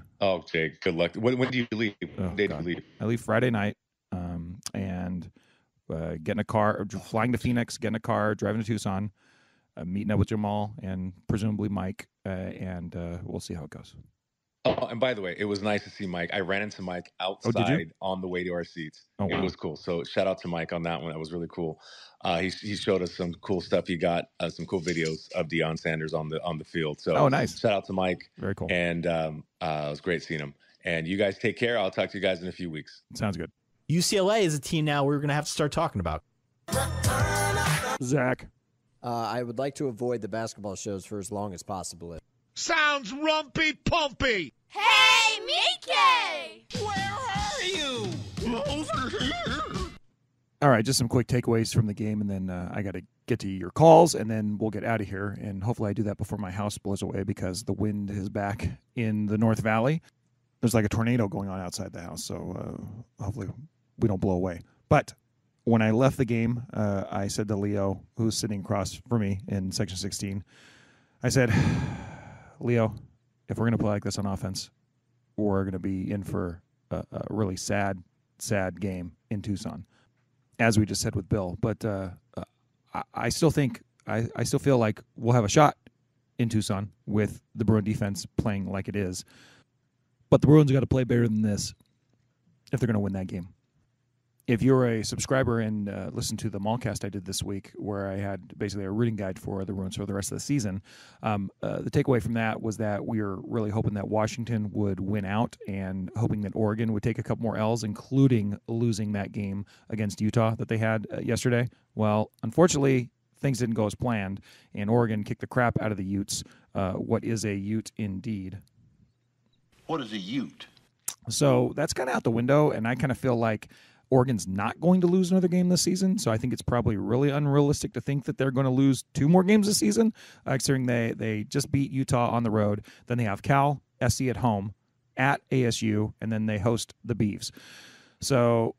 Jake, good luck. When do you leave? When day do you leave? I leave Friday night. And get in a car, flying to Phoenix, get in a car, driving to Tucson, meeting up with Jamaal and presumably Mike, and we'll see how it goes. Oh, and by the way, it was nice to see Mike. I ran into Mike outside on the way to our seats. Oh, wow. It was cool. So shout out to Mike on that one. That was really cool. He showed us some cool stuff. He got some cool videos of Deion Sanders on the field. So nice. Shout out to Mike. Very cool. And it was great seeing him. And you guys take care. I'll talk to you guys in a few weeks. Sounds good. UCLA is a team now we're going to have to start talking about. Zach. I would like to avoid the basketball shows for as long as possible. Sounds rumpy-pumpy. Hey, Mickey! Where are you? Over here. All right, just some quick takeaways from the game, and then I got to get to your calls, and then we'll get out of here. And hopefully I do that before my house blows away because the wind is back in the North Valley. There's like a tornado going on outside the house, so hopefully we don't blow away. But when I left the game, I said to Leo, who's sitting across from me in Section 16, I said, Leo, if we're going to play like this on offense, we're going to be in for a really sad game in Tucson, as we just said with Bill. But I still think, I still feel like we'll have a shot in Tucson with the Bruin defense playing like it is. But the Bruins got to play better than this if they're going to win that game. if you're a subscriber and listen to the Mallcast I did this week, where I had basically a rooting guide for the Bruins for the rest of the season, the takeaway from that was that we were really hoping that Washington would win out and hoping that Oregon would take a couple more L's, including losing that game against Utah that they had yesterday. Well, unfortunately, things didn't go as planned, and Oregon kicked the crap out of the Utes. What is a Ute indeed? What is a Ute? So that's kind of out the window, and I kind of feel like Oregon's not going to lose another game this season, so I think it's probably really unrealistic to think that they're going to lose 2 more games this season, considering they just beat Utah on the road. Then they have Cal, SC at home, at ASU, and then they host the Beavs. So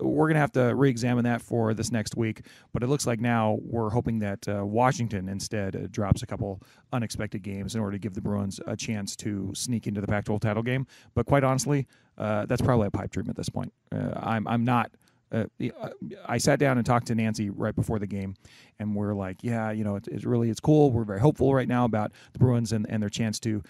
we're going to have to re-examine that for this next week, but it looks like now we're hoping that Washington instead drops a couple unexpected games in order to give the Bruins a chance to sneak into the Pac-12 title game. But quite honestly, that's probably a pipe dream at this point. I'm not. I sat down and talked to Nancy right before the game, and we're like, yeah, it's cool. We're very hopeful right now about the Bruins and their chance to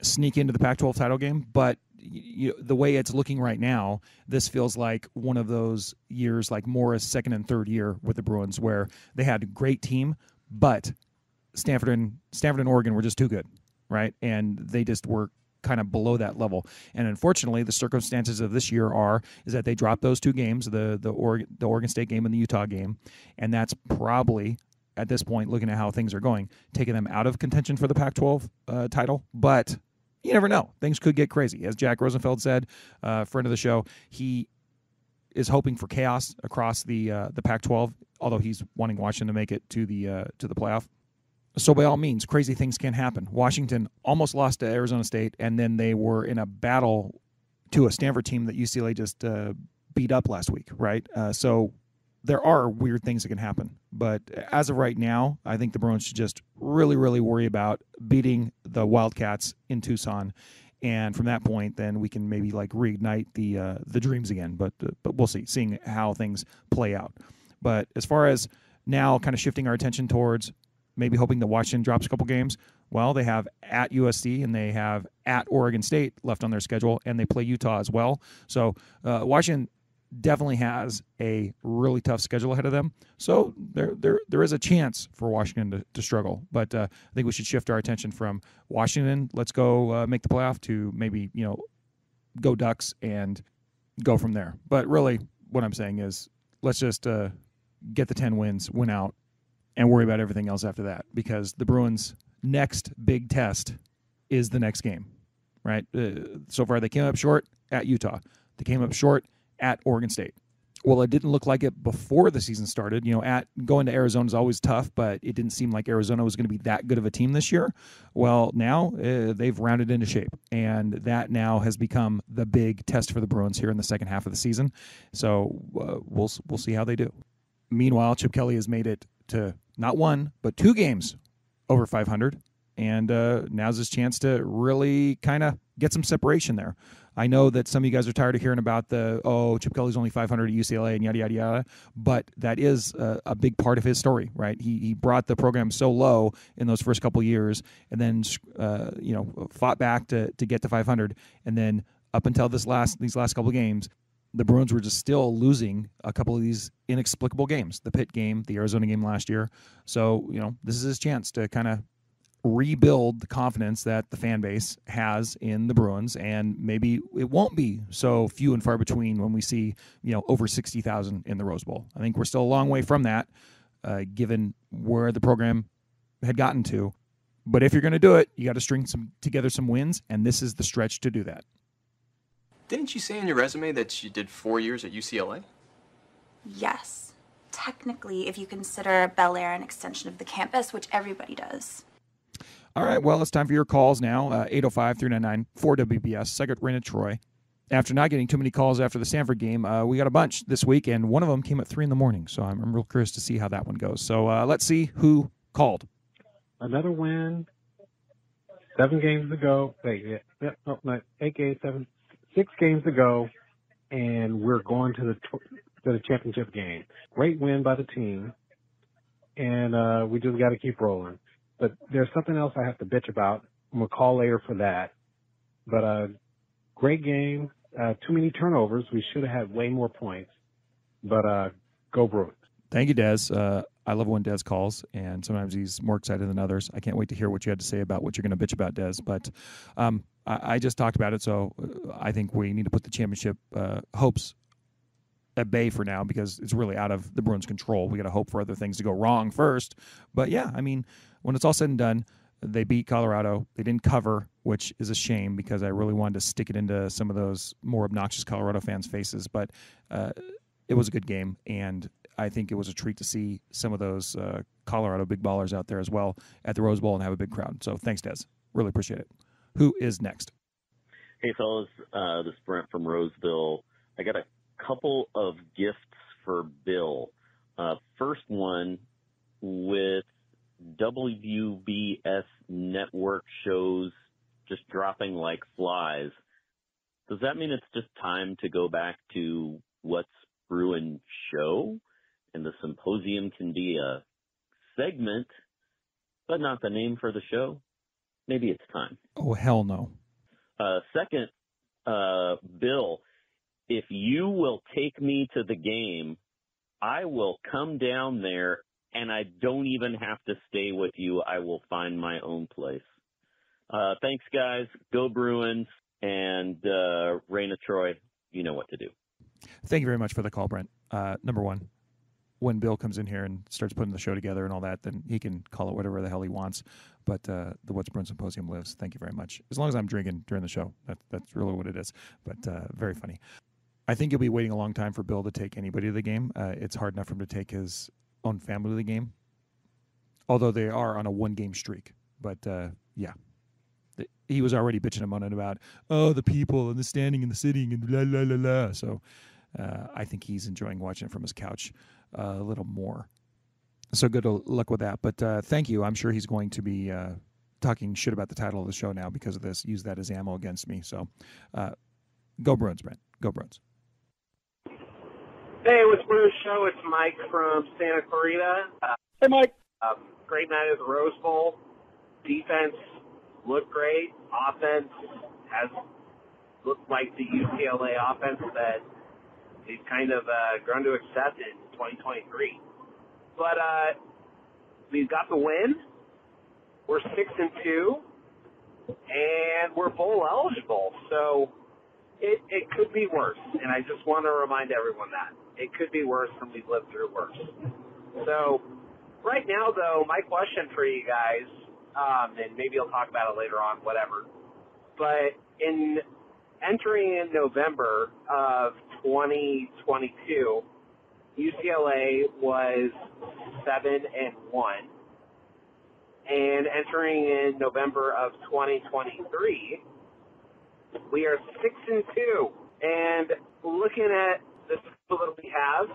sneak into the Pac-12 title game, but the way it's looking right now, this feels like one of those years, like more a second and third year with the Bruins, where they had a great team, but Stanford and Oregon were just too good, right? And they just were kind of below that level. And unfortunately, the circumstances of this year is that they dropped those 2 games, the Oregon State game and the Utah game, and that's probably, at this point, looking at how things are going, taking them out of contention for the Pac-12 title. But you never know. Things could get crazy. As Jack Rosenfeld said, friend of the show, he is hoping for chaos across the Pac-12, although he's wanting Washington to make it to the playoff. So by all means, crazy things can happen. Washington almost lost to Arizona State, and then they were in a battle to a Stanford team that UCLA just beat up last week, right? So there are weird things that can happen. But as of right now, I think the Bruins should just really, really worry about beating the Wildcats in Tucson. And from that point, then we can maybe reignite the dreams again. But we'll see, seeing how things play out. But as far as now kind of shifting our attention towards maybe hoping that Washington drops a couple games, well, they have at USC and they have at Oregon State left on their schedule, and they play Utah as well. So Washington definitely has a really tough schedule ahead of them. So there is a chance for Washington to struggle. But I think we should shift our attention from Washington, let's go make the playoff, to maybe, go Ducks and go from there. But really what I'm saying is let's just get the 10 wins, win out, and worry about everything else after that, because the Bruins' next big test is the next game, right? So far they came up short at Utah. They came up short at Oregon State. Well, it didn't look like it before the season started. At going to Arizona is always tough, but it didn't seem like Arizona was going to be that good of a team this year. Well, now they've rounded into shape, and that now has become the big test for the Bruins here in the second half of the season. So we'll see how they do. Meanwhile, Chip Kelly has made it to not 1, but 2 games over 500, and now's his chance to really kind of get some separation there. I know that some of you guys are tired of hearing about Chip Kelly's only 500 at UCLA and yada, yada, yada, but that is a big part of his story, right? He brought the program so low in those first couple years, and then fought back to get to 500, and then up until these last couple games, the Bruins were just still losing a couple of these inexplicable games, the Pitt game, the Arizona game last year. So, this is his chance to kind of rebuild the confidence that the fan base has in the Bruins, and maybe it won't be so few and far between when we see, over 60,000 in the Rose Bowl. I think we're still a long way from that, given where the program had gotten to. But if you're going to do it, you got to string together some wins, and this is the stretch to do that. Didn't you say on your resume that you did 4 years at UCLA? Yes. Technically, if you consider Ballerz an extension of the campus, which everybody does. All right, well, it's time for your calls now. 805-399-4WBS, second ring of Troy. After not getting too many calls after the Stanford game, we got a bunch this week, and one of them came at 3 in the morning, so I'm real curious to see how that one goes. So let's see who called. Another win. 7 games ago. Wait, no, 8 games, 6 games ago, and we're going to the championship game. Great win by the team, and we just got to keep rolling. But there's something else I have to bitch about. I'm going to call later for that. But great game, too many turnovers. We should have had way more points. But go Bruins. Thank you, Des. I love when Des calls, and sometimes he's more excited than others. I can't wait to hear what you had to say about what you're going to bitch about, Des. But I just talked about it, so I think we need to put the championship hopes at bay for now because it's really out of the Bruins' control. We got to hope for other things to go wrong first. But yeah, I mean, when it's all said and done, they beat Colorado. They didn't cover, which is a shame because I really wanted to stick it into some of those more obnoxious Colorado fans' faces. But it was a good game, and I think it was a treat to see some of those Colorado big ballers out there as well at the Rose Bowl and have a big crowd. So thanks, Des. Really appreciate it. Who is next? Hey, fellas. This is Brent from Roseville. I got a couple of gifts for Bill. First one, with WBS network shows just dropping like flies, does that mean it's just time to go back to What's Bruin Show? And the symposium can be a segment, but not the name for the show? Maybe it's time. Oh, hell no. Second, Bill, if you will take me to the game, I will come down there, and I don't even have to stay with you. I will find my own place. Thanks, guys. Go Bruins. And Raina Troy, you know what to do. Thank you very much for the call, Brent. Number one, when Bill comes in here and starts putting the show together and all that, then he can call it whatever the hell he wants. But the What's Bruin Symposium lives. Thank you very much. As long as I'm drinking during the show, that's really what it is. But very funny. I think you'll be waiting a long time for Bill to take anybody to the game. It's hard enough for him to take his own family to the game, although they are on a one-game streak. But, yeah. He was already bitching and moaning about, the people and the standing and the sitting and la, la, la, la. So I think he's enjoying watching it from his couch a little more. So good luck with that. But thank you. I'm sure he's going to be talking shit about the title of the show now because of this. Use that as ammo against me. So go Bruins, Brent. Go Bruins. Hey, what's Bruins Show? It's Mike from Santa Clarita. Hey, Mike. Great night at the Rose Bowl. Defense looked great. Offense has looked like the UCLA offense that they've kind of grown to accept in 2023. But we've got the win. We're 6-2, and we're bowl eligible. So it could be worse, and I just want to remind everyone that. It could be worse, and we've lived through worse. So right now, though, my question for you guys, and maybe I'll talk about it later on, whatever, but in entering in November of 2022, UCLA was 7-1, and entering in November of 2023, we are 6-2. And looking at the schedule that we have,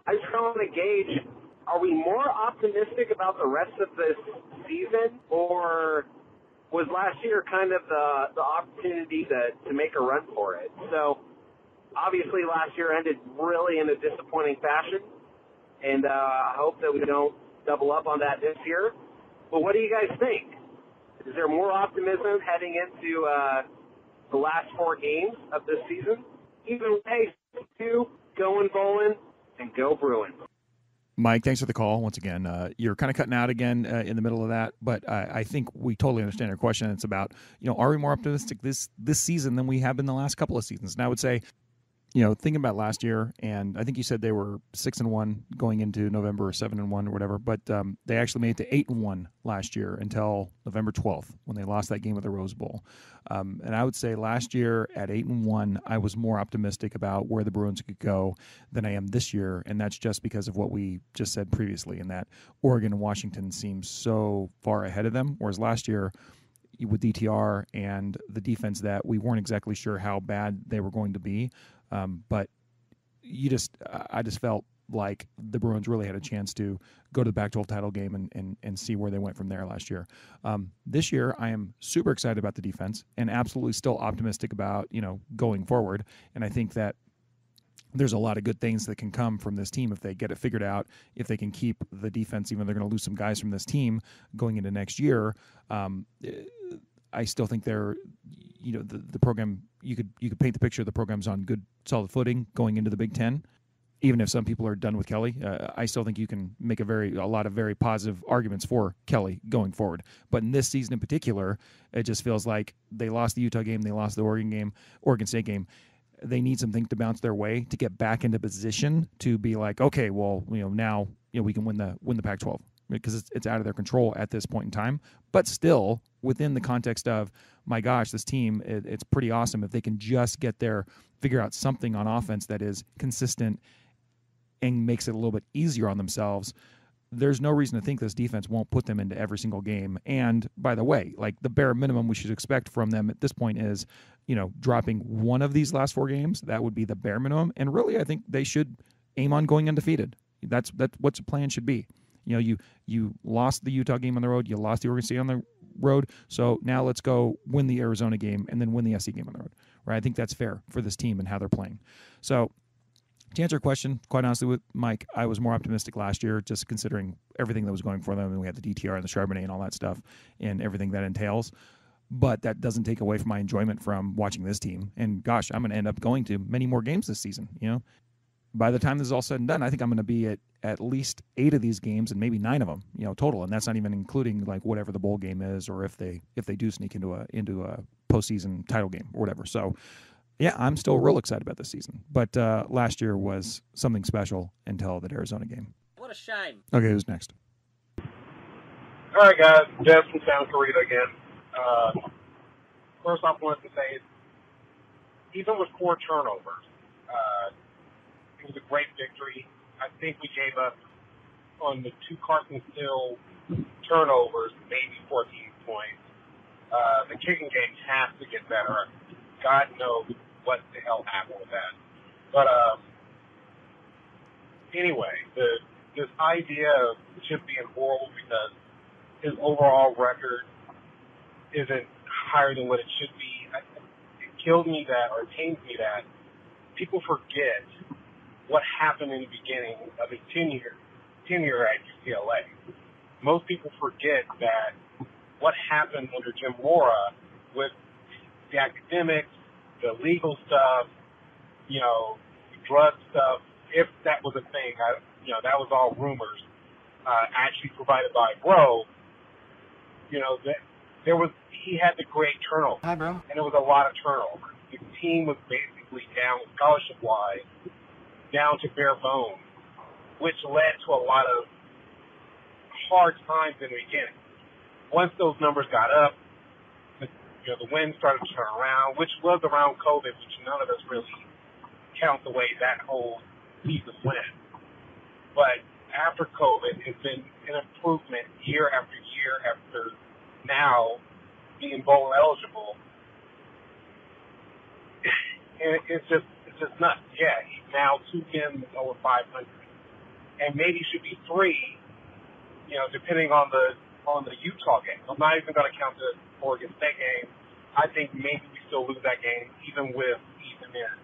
I just want to gauge: are we more optimistic about the rest of this season, or was last year kind of the opportunity to make a run for it? So obviously last year ended really in a disappointing fashion, and I hope that we don't double up on that this year. But what do you guys think? Is there more optimism heading into the last 4 games of this season? Either way, going bowling, and go Bruins. Mike, thanks for the call once again. You're kind of cutting out again in the middle of that, but I think we totally understand your question. It's about, are we more optimistic this season than we have been the last couple of seasons? And I would say, thinking about last year, and I think you said they were 6-1 going into November, or 7-1 or whatever, but they actually made it to 8-1 last year until November 12th when they lost that game at the Rose Bowl. And I would say last year at 8-1, I was more optimistic about where the Bruins could go than I am this year, and that's just because of what we just said previously, in that Oregon and Washington seem so far ahead of them, whereas last year with DTR and the defense that we weren't exactly sure how bad they were going to be. But I just felt like the Bruins really had a chance to go to the Pac-12 title game and see where they went from there last year. This year, I am super excited about the defense and absolutely still optimistic about, going forward. And I think that there's a lot of good things that can come from this team if they get it figured out, if they can keep the defense, even though they're going to lose some guys from this team going into next year. I still think the program, you could paint the picture. The program's on good, solid footing going into the Big Ten. Even if some people are done with Kelly, I still think you can make a lot of very positive arguments for Kelly going forward. But in this season in particular, it just feels like they lost the Utah game, they lost the Oregon State game. They need some things to bounce their way to get back into position to be like, okay, well, now we can win the Pac-12, because it's out of their control at this point in time. But still, within the context of, my gosh, this team, it's pretty awesome if they can just figure out something on offense that is consistent and makes it a little bit easier on themselves. There's no reason to think this defense won't put them into every single game. And by the way, like, the bare minimum we should expect from them at this point is, dropping one of these last 4 games. That would be the bare minimum. And really, I think they should aim on going undefeated. That's what the plan should be. You lost the Utah game on the road. You lost the Oregon State on the road. So now let's go win the Arizona game and then win the SC game on the road. Right? I think that's fair for this team and how they're playing. So, to answer your question, quite honestly, with Mike, I was more optimistic last year, just considering everything that was going for them. And we had the DTR and the Charbonnet and all that stuff and everything that entails. But that doesn't take away from my enjoyment from watching this team. And gosh, I'm going to end up going to many more games this season. By the time this is all said and done, I think I'm going to be at least 8 of these games and maybe 9 of them, total. And that's not even including like whatever the bowl game is, or if they do sneak into a postseason title game or whatever. So, yeah, I'm still real excited about this season. But last year was something special until that Arizona game. What a shame. Okay, who's next? All right, guys. Jeff from Santa Clarita again. First off, I wanted to say, even with 4 turnovers, it was a great victory. I think we gave up on the 2 Carson Hill turnovers, maybe 14 points. The kicking game has to get better. God knows what the hell happened with that. But anyway, this idea of Chip being horrible because his overall record isn't higher than what it should be, it kills me that, or it pains me that people forget what happened in the beginning of his tenure at UCLA. Most people forget that what happened under Jim Mora with the academics, the legal stuff, drug stuff, if that was a thing, that was all rumors, actually provided by Bro. He had the great turnover. Hi, bro. And it was a lot of turnover. The team was basically down scholarship-wise, down to bare bones, which led to a lot of hard times in the beginning. Once those numbers got up, the wind started to turn around, which was around COVID, which none of us really count the way that whole season went. But after COVID, it's been an improvement year after year after now being bowl eligible. And it's just nuts. Yeah, he's now 2 wins over 500. And maybe it should be 3, depending on the Utah game. I'm not even going to count the Oregon State game. I think maybe we still lose that game, even with Ethan in.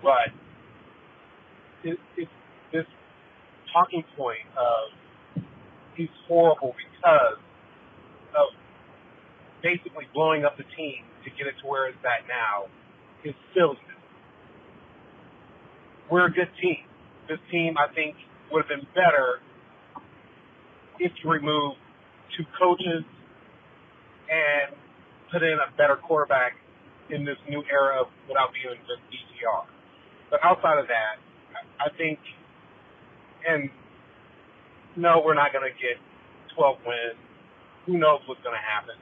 But it's this talking point of he's horrible because of basically blowing up the team to get it to where it's at now is silliness. We're a good team. This team, I think, would have been better if you remove 2 coaches and put in a better quarterback in this new era without being just DTR. But outside of that, I think, and no, we're not going to get 12 wins. Who knows what's going to happen?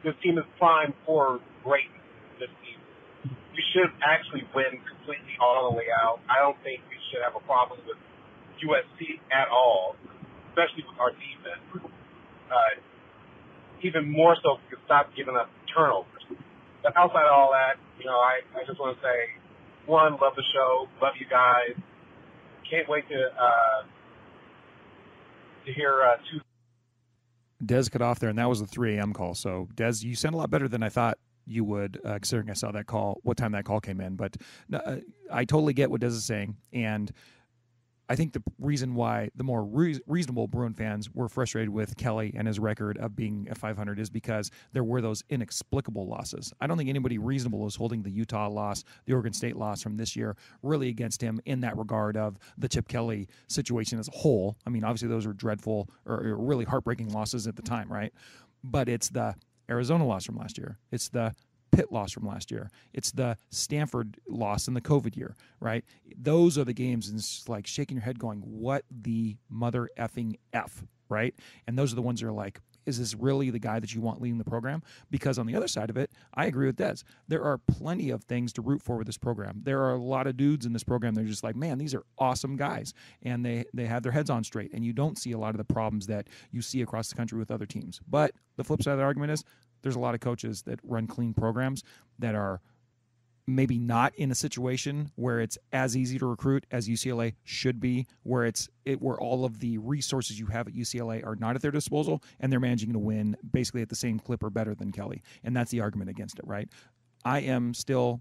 This team is primed for greatness this season. We should actually win completely all the way out. I don't think we should have a problem with USC at all, especially with our defense. Even more so, we could stop giving up turnovers. But outside of all that, I just want to say, 1, love the show, love you guys. Can't wait to hear 2. Dez cut off there, and that was the 3 a.m. call. So, Dez, you sound a lot better than I thought you would, considering I saw that call, what time that call came in. But I totally get what Dez is saying, and I think the reason why the more reasonable Bruin fans were frustrated with Kelly and his record of being at 500 is because there were those inexplicable losses. I don't think anybody reasonable is holding the Utah loss, the Oregon State loss from this year, really against him in that regard of the Chip Kelly situation as a whole. I mean, obviously those are dreadful or really heartbreaking losses at the time, right? But it's the Arizona loss from last year. It's the Pitt loss from last year. It's the Stanford loss in the COVID year, right? Those are the games, and it's like shaking your head going, what the mother effing F, right? And those are the ones that are like, is this really the guy that you want leading the program? Because on the other side of it, I agree with Des. There are plenty of things to root for with this program. There are a lot of dudes in this program that are just like, man, these are awesome guys. And they have their heads on straight. And you don't see a lot of the problems that you see across the country with other teams. But the flip side of the argument is there's a lot of coaches that run clean programs that are maybe not in a situation where it's as easy to recruit as UCLA should be, where where all of the resources you have at UCLA are not at their disposal, and they're managing to win basically at the same clip or better than Kelly. And that's the argument against it, right? I am still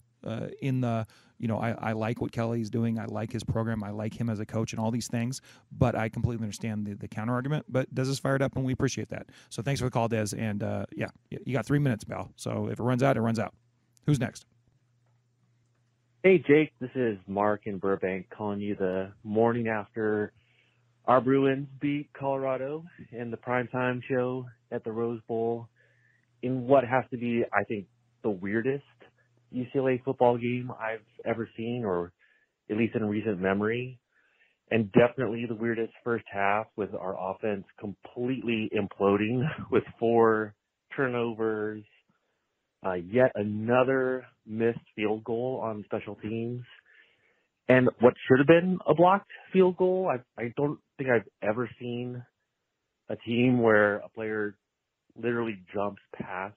in the, I like what Kelly's doing. I like his program. I like him as a coach and all these things, but I completely understand the counter argument. But Des is fired up, and we appreciate that. So thanks for the call, Des. And you got 3 minutes, pal. So if it runs out, it runs out. Who's next? Hey, Jake, this is Mark in Burbank calling you the morning after our Bruins beat Colorado in the primetime show at the Rose Bowl in what has to be, I think, the weirdest UCLA football game I've ever seen, or at least in recent memory, and definitely the weirdest first half with our offense completely imploding with 4 turnovers, yet another missed field goal on special teams, and what should have been a blocked field goal. I don't think I've ever seen a team where a player literally jumps past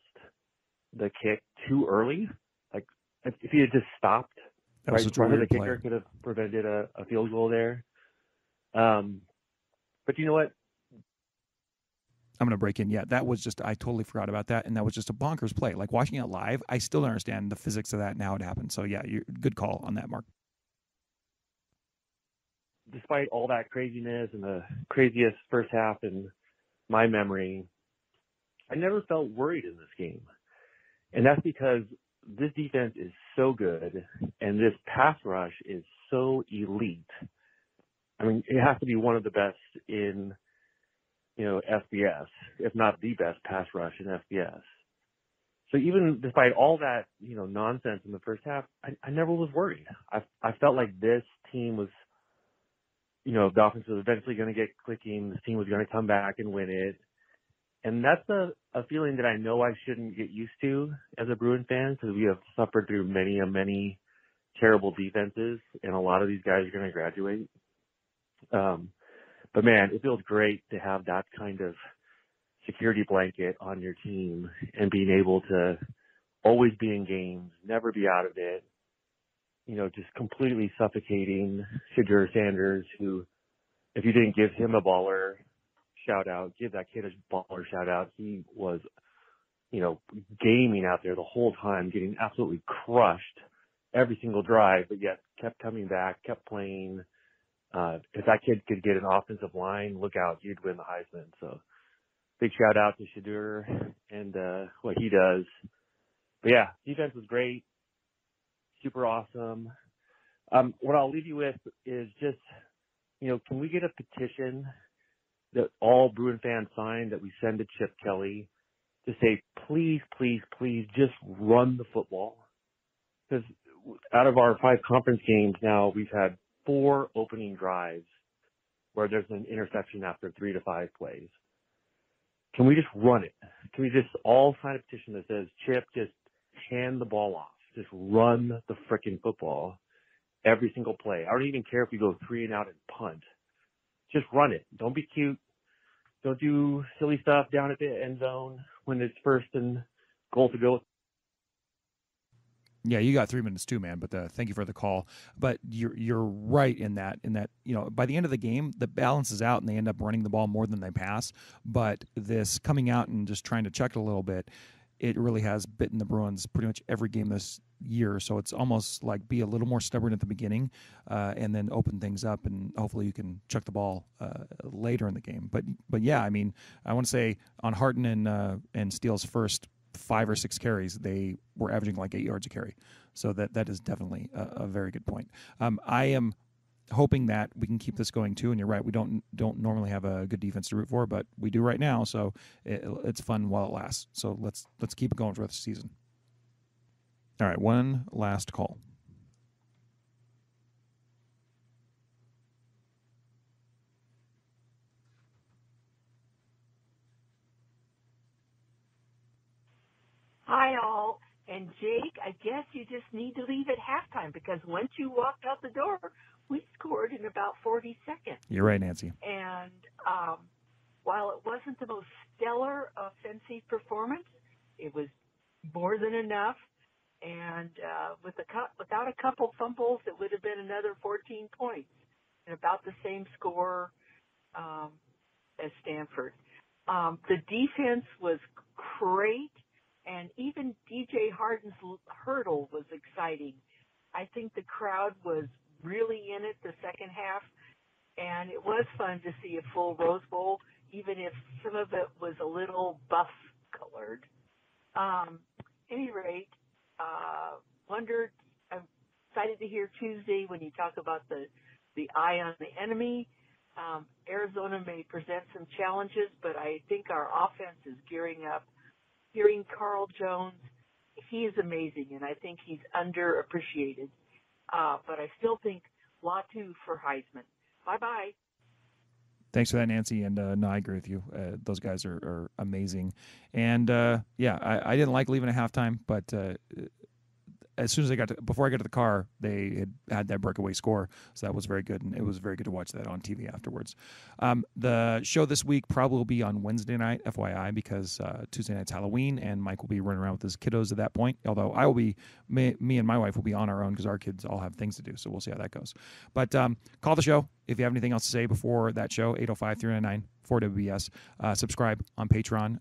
the kick too early. Like, if he had just stopped right in front of the kicker, could have prevented a field goal there. But you know what? I'm going to break in. Yeah, that was just, I totally forgot about that. And that was just a bonkers play. Like, watching it live, I still don't understand the physics of that and how it happened. So, yeah, good call on that, Mark. Despite all that craziness and the craziest first half in my memory, I never felt worried in this game. And that's because this defense is so good and this pass rush is so elite. I mean, it has to be one of the best in, FBS, if not the best pass rush in FBS. So even despite all that, nonsense in the first half, I never was worried. I felt like this team was, the offense was eventually going to get clicking. This team was going to come back and win it. And that's a feeling that I know I shouldn't get used to as a Bruin fan, because we have suffered through many terrible defenses, and a lot of these guys are going to graduate. But man, it feels great to have that kind of security blanket on your team and being able to always be in games, never be out of it. Just completely suffocating Shadur Sanders, who, if you didn't give him a baller shout out, give that kid a baller shout out. He was, gaming out there the whole time, getting absolutely crushed every single drive, but yet kept coming back, kept playing. If that kid could get an offensive line, look out, you'd win the Heisman. So big shout out to Shadur and what he does. But yeah, defense was great, super awesome. What I'll leave you with is just, can we get a petition that all Bruin fans sign that we send to Chip Kelly to say, please, please, please just run the football? Because out of our 5 conference games now, we've had 4 opening drives where there's an interception after 3 to 5 plays. Can we just run it? Can we just all sign a petition that says, Chip, just hand the ball off. Just run the frickin' football every single play. I don't even care if we go 3 and out and punt. Just run it. Don't be cute. Don't do silly stuff down at the end zone when it's first and goal to go. Yeah, you got 3 minutes too, man. But thank you for the call. But you're right in that by the end of the game, the balance is out and they end up running the ball more than they pass. But this coming out and just trying to check it a little bit, it really has bitten the Bruins pretty much every game this year. So it's almost like be a little more stubborn at the beginning and then open things up, and hopefully you can chuck the ball later in the game. But yeah, I mean, I want to say on Harton and Steele's first 5 or 6 carries, they were averaging like 8 yards a carry. So that is definitely a very good point. I am hoping that we can keep this going too. And you're right, we don't normally have a good defense to root for, but we do right now. So it's fun while it lasts. So let's keep it going for the season. All right, one last call. Hi, all. And Jake, I guess you just need to leave at halftime, because once you walked out the door, we scored in about 40 seconds. You're right, Nancy. And while it wasn't the most stellar offensive performance, it was more than enough. And without a couple fumbles, it would have been another 14 points and about the same score as Stanford. The defense was great. And even DJ Harden's hurdle was exciting. I think the crowd was really in it the second half, and it was fun to see a full Rose Bowl, even if some of it was a little buff-colored. Any rate, I'm excited to hear Tuesday when you talk about the eye on the enemy. Arizona may present some challenges, but I think our offense is gearing up. Hearing Carl Jones, he is amazing, and I think he's underappreciated. But I still think Latu for Heisman. Bye-bye. Thanks for that, Nancy. And no, I agree with you. Those guys are amazing. And yeah, I didn't like leaving at halftime, but as soon as before I got to the car, they had that breakaway score, so that was very good, and it was very good to watch that on TV afterwards. The show this week probably will be on Wednesday night, FYI, because Tuesday night's Halloween, and Mike will be running around with his kiddos at that point, although I will be, me and my wife will be on our own because our kids all have things to do, so we'll see how that goes. But call the show if you have anything else to say before that show, 805-399-4WBS. Subscribe on Patreon.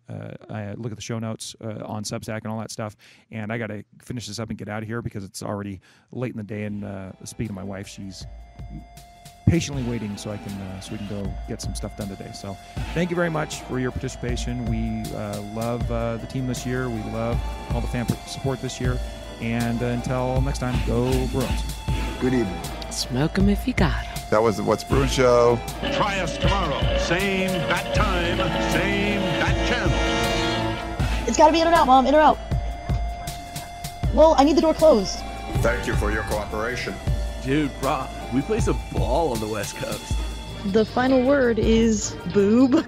I look at the show notes on Substack and all that stuff. And I got to finish this up and get out of here because it's already late in the day. And speaking to my wife, she's patiently waiting so we can go get some stuff done today. So thank you very much for your participation. We love the team this year. We love all the fan support this year. And until next time, go Bruins. Good evening. Smoke 'em if you got 'em. That was the What's Bruin Show. Try us tomorrow. Same bat time, same bat channel. It's got to be in or out, Mom. In or out. Well, I need the door closed. Thank you for your cooperation. Dude, bro, we play some ball on the West Coast. The final word is boob.